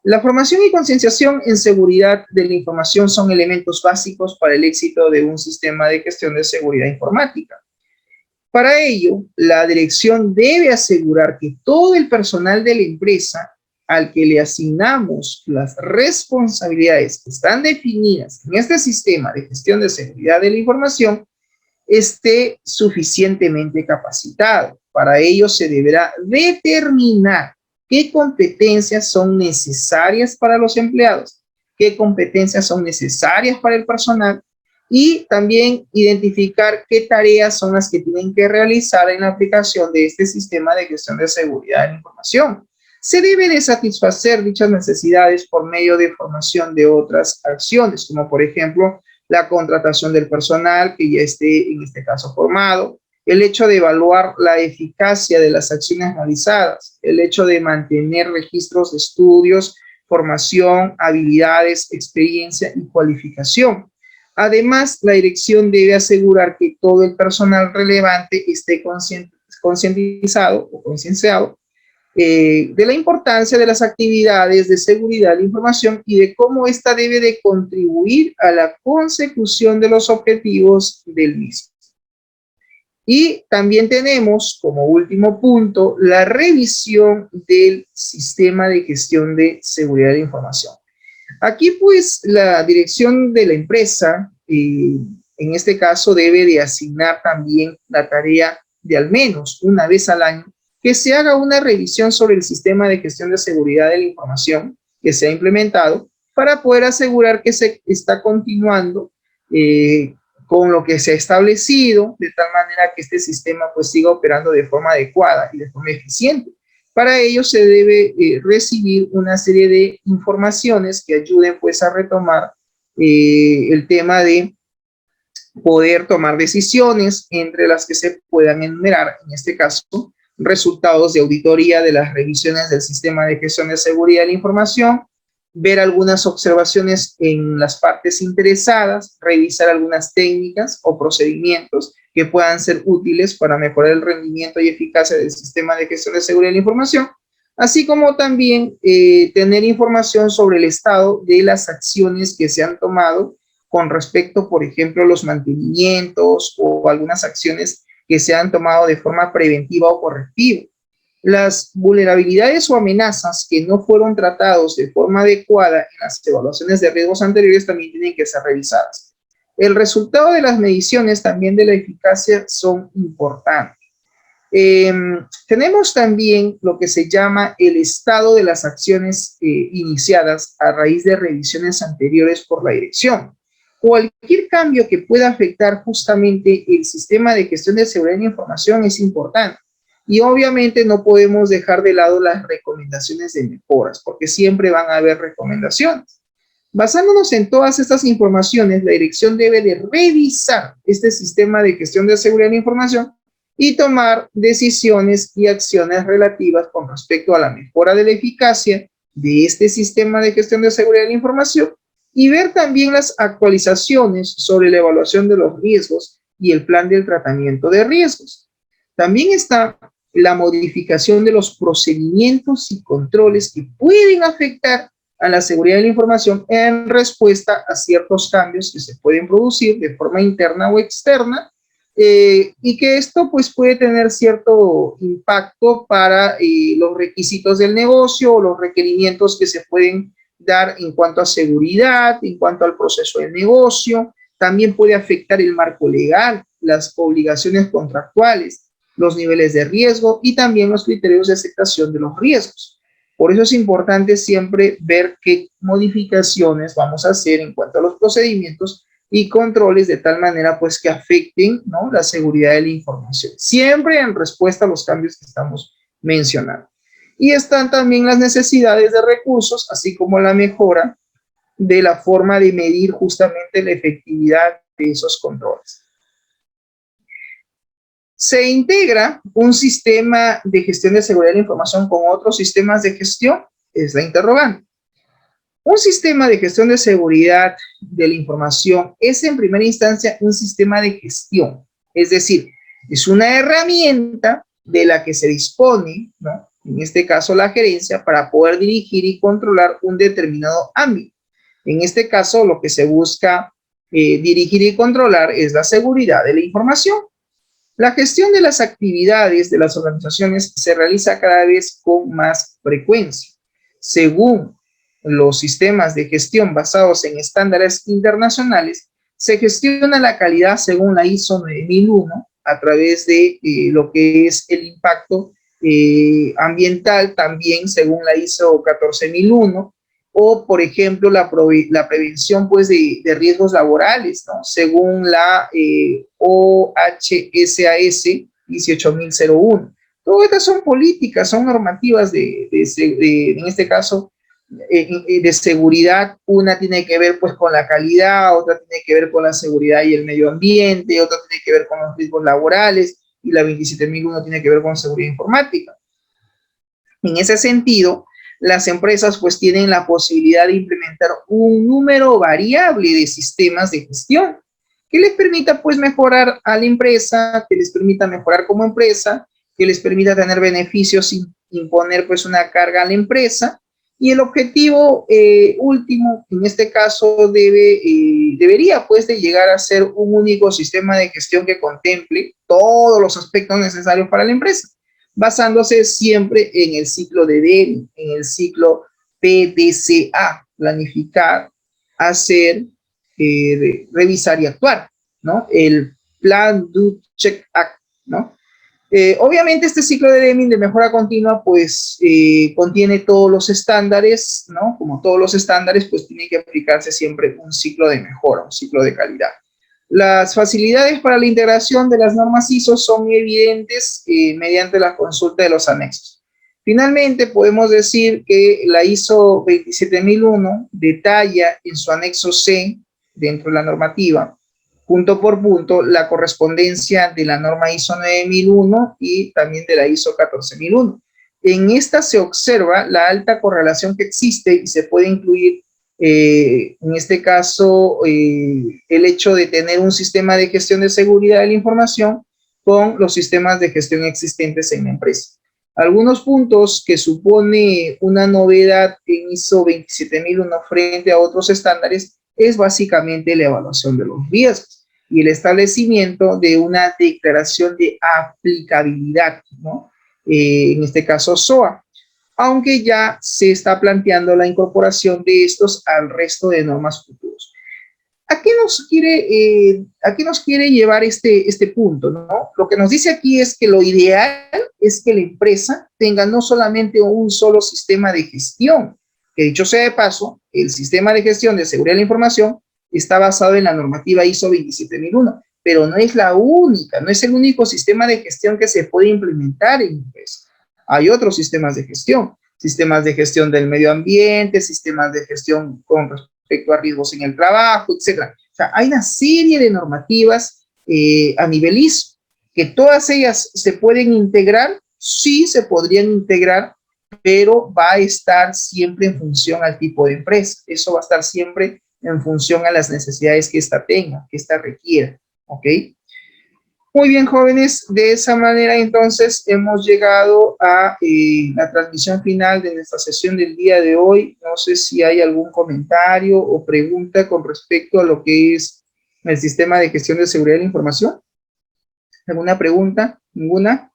La formación y concienciación en seguridad de la información son elementos básicos para el éxito de un sistema de gestión de seguridad informática. Para ello, la dirección debe asegurar que todo el personal de la empresa al que le asignamos las responsabilidades que están definidas en este sistema de gestión de seguridad de la información esté suficientemente capacitado. Para ello se deberá determinar qué competencias son necesarias para los empleados, qué competencias son necesarias para el personal y también identificar qué tareas son las que tienen que realizar en la aplicación de este sistema de gestión de seguridad de la información. Se debe de satisfacer dichas necesidades por medio de formación de otras acciones, como por ejemplo la contratación del personal que ya esté en este caso formado, el hecho de evaluar la eficacia de las acciones realizadas, el hecho de mantener registros de estudios, formación, habilidades, experiencia y cualificación. Además, la dirección debe asegurar que todo el personal relevante esté concientizado o concienciado de la importancia de las actividades de seguridad de la información y de cómo ésta debe de contribuir a la consecución de los objetivos del mismo. Y también tenemos como último punto la revisión del sistema de gestión de seguridad de información. Aquí pues la dirección de la empresa, en este caso debe de asignar también la tarea de al menos una vez al año que se haga una revisión sobre el sistema de gestión de seguridad de la información que se ha implementado para poder asegurar que se está continuando con lo que se ha establecido, de tal manera que este sistema pues siga operando de forma adecuada y de forma eficiente. Para ello se debe recibir una serie de informaciones que ayuden pues a retomar el tema de poder tomar decisiones, entre las que se puedan enumerar, en este caso, resultados de auditoría de las revisiones del sistema de gestión de seguridad de la información, ver algunas observaciones en las partes interesadas, revisar algunas técnicas o procedimientos que puedan ser útiles para mejorar el rendimiento y eficacia del sistema de gestión de seguridad de la información, así como también tener información sobre el estado de las acciones que se han tomado con respecto, por ejemplo, a los mantenimientos o algunas acciones que se han tomado de forma preventiva o correctiva. Las vulnerabilidades o amenazas que no fueron tratados de forma adecuada en las evaluaciones de riesgos anteriores también tienen que ser revisadas. El resultado de las mediciones también de la eficacia son importantes. Tenemos también lo que se llama el estado de las acciones iniciadas a raíz de revisiones anteriores por la dirección. Cualquier cambio que pueda afectar justamente el sistema de gestión de seguridad de la información es importante. Y obviamente no podemos dejar de lado las recomendaciones de mejoras, porque siempre van a haber recomendaciones. Basándonos en todas estas informaciones, la dirección debe de revisar este sistema de gestión de seguridad de la información y tomar decisiones y acciones relativas con respecto a la mejora de la eficacia de este sistema de gestión de seguridad de la información y ver también las actualizaciones sobre la evaluación de los riesgos y el plan del tratamiento de riesgos. También está la modificación de los procedimientos y controles que pueden afectar a la seguridad de la información en respuesta a ciertos cambios que se pueden producir de forma interna o externa, y que esto pues puede tener cierto impacto para los requisitos del negocio o los requerimientos que se pueden dar en cuanto a seguridad, en cuanto al proceso del negocio. También puede afectar el marco legal, las obligaciones contractuales, los niveles de riesgo y también los criterios de aceptación de los riesgos. Por eso es importante siempre ver qué modificaciones vamos a hacer en cuanto a los procedimientos y controles de tal manera pues que afecten, ¿no?, la seguridad de la información, siempre en respuesta a los cambios que estamos mencionando. Y están también las necesidades de recursos, así como la mejora de la forma de medir justamente la efectividad de esos controles. Se integra un sistema de gestión de seguridad de la información con otros sistemas de gestión, es la interrogante. Un sistema de gestión de seguridad de la información es en primera instancia un sistema de gestión, es decir, es una herramienta de la que se dispone, ¿no?, en este caso la gerencia, para poder dirigir y controlar un determinado ámbito. En este caso, lo que se busca dirigir y controlar es la seguridad de la información. La gestión de las actividades de las organizaciones se realiza cada vez con más frecuencia. Según los sistemas de gestión basados en estándares internacionales, Se gestiona la calidad según la ISO 9001 a través de lo que es el impacto ambiental, también según la ISO 14001, o por ejemplo la prevención pues de riesgos laborales, ¿no? Según la OHSAS 18001. Todas estas son políticas, son normativas en este caso, de seguridad. Una tiene que ver pues con la calidad, otra tiene que ver con la seguridad y el medio ambiente, otra tiene que ver con los riesgos laborales, y la 27001 tiene que ver con seguridad informática. En ese sentido, las empresas pues tienen la posibilidad de implementar un número variable de sistemas de gestión que les permita pues mejorar a la empresa, que les permita mejorar como empresa, que les permita tener beneficios sin imponer pues una carga a la empresa. Y el objetivo último, en este caso, debería pues de llegar a ser un único sistema de gestión que contemple todos los aspectos necesarios para la empresa, basándose siempre en el ciclo de Deming, en el ciclo PDCA: planificar, hacer, revisar y actuar, ¿no? El Plan, Do, Check, Act, ¿no? Obviamente este ciclo de Deming de mejora continua pues contiene todos los estándares, ¿no? Como todos los estándares pues tiene que aplicarse siempre un ciclo de mejora, un ciclo de calidad. Las facilidades para la integración de las normas ISO son evidentes mediante la consulta de los anexos. Finalmente podemos decir que la ISO 27001 detalla en su anexo C, dentro de la normativa, punto por punto, la correspondencia de la norma ISO 9001 y también de la ISO 14001. En esta se observa la alta correlación que existe y se puede incluir, en este caso, el hecho de tener un sistema de gestión de seguridad de la información con los sistemas de gestión existentes en la empresa. Algunos puntos que supone una novedad en ISO 27001 frente a otros estándares es básicamente la evaluación de los riesgos y el establecimiento de una declaración de aplicabilidad, ¿no? En este caso SOA, aunque ya se está planteando la incorporación de estos al resto de normas futuras. ¿A qué nos quiere llevar este punto, ¿no? Lo que nos dice aquí es que lo ideal es que la empresa tenga no solamente un solo sistema de gestión, que dicho sea de paso, el sistema de gestión de seguridad de la información está basado en la normativa ISO 27001, pero no es la única, no es el único sistema de gestión que se puede implementar en empresa. Hay otros sistemas de gestión del medio ambiente, sistemas de gestión con respecto a riesgos en el trabajo, etc. O sea, hay una serie de normativas a nivel ISO, que todas ellas se pueden integrar, sí se podrían integrar, pero va a estar siempre en función al tipo de empresa. Eso va a estar siempre en función a las necesidades que ésta tenga, que ésta requiera, ¿ok? Muy bien, jóvenes, de esa manera entonces hemos llegado a la transmisión final de nuestra sesión del día de hoy. No sé si hay algún comentario o pregunta con respecto a lo que es el sistema de gestión de seguridad de la información. ¿Alguna pregunta? ¿Ninguna?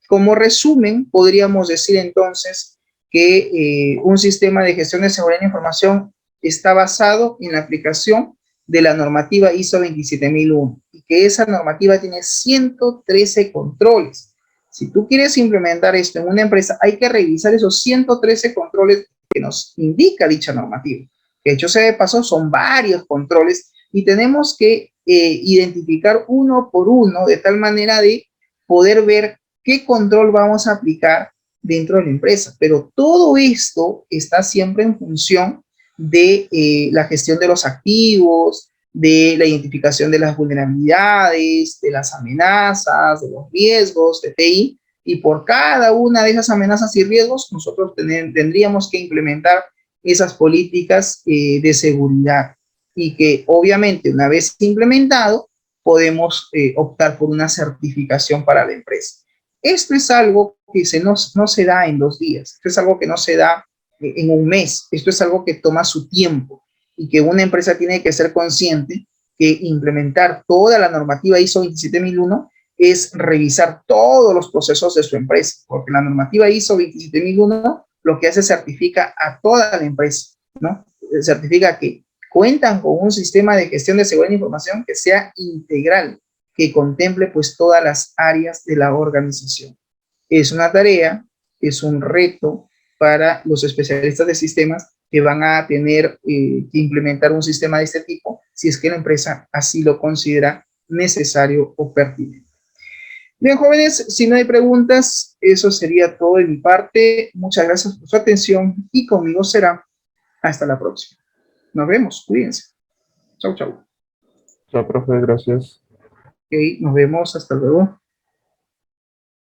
Como resumen, podríamos decir entonces que un sistema de gestión de seguridad de la información está basado en la aplicación de la normativa ISO 27001 y que esa normativa tiene 113 controles. Si tú quieres implementar esto en una empresa, hay que revisar esos 113 controles que nos indica dicha normativa. Que hecho sea de paso, son varios controles y tenemos que identificar uno por uno de tal manera de poder ver qué control vamos a aplicar dentro de la empresa. Pero todo esto está siempre en función de la gestión de los activos, de la identificación de las vulnerabilidades, de las amenazas, de los riesgos de TI, y por cada una de esas amenazas y riesgos nosotros tendríamos que implementar esas políticas de seguridad, y que obviamente una vez implementado podemos optar por una certificación para la empresa. Esto es algo que no se da en 2 días, esto es algo que no se da en un mes, esto es algo que toma su tiempo y que una empresa tiene que ser consciente que implementar toda la normativa ISO 27001 es revisar todos los procesos de su empresa, porque la normativa ISO 27001 lo que hace es certifica a toda la empresa, ¿no? Certifica que cuentan con un sistema de gestión de seguridad de información que sea integral, que contemple pues todas las áreas de la organización. Es una tarea, es un reto para los especialistas de sistemas que van a tener que implementar un sistema de este tipo si es que la empresa así lo considera necesario o pertinente. Bien, jóvenes, si no hay preguntas, eso sería todo de mi parte. Muchas gracias por su atención y conmigo será hasta la próxima. Nos vemos, cuídense. Chau, chau. Chao, profe, gracias. Ok, nos vemos, hasta luego.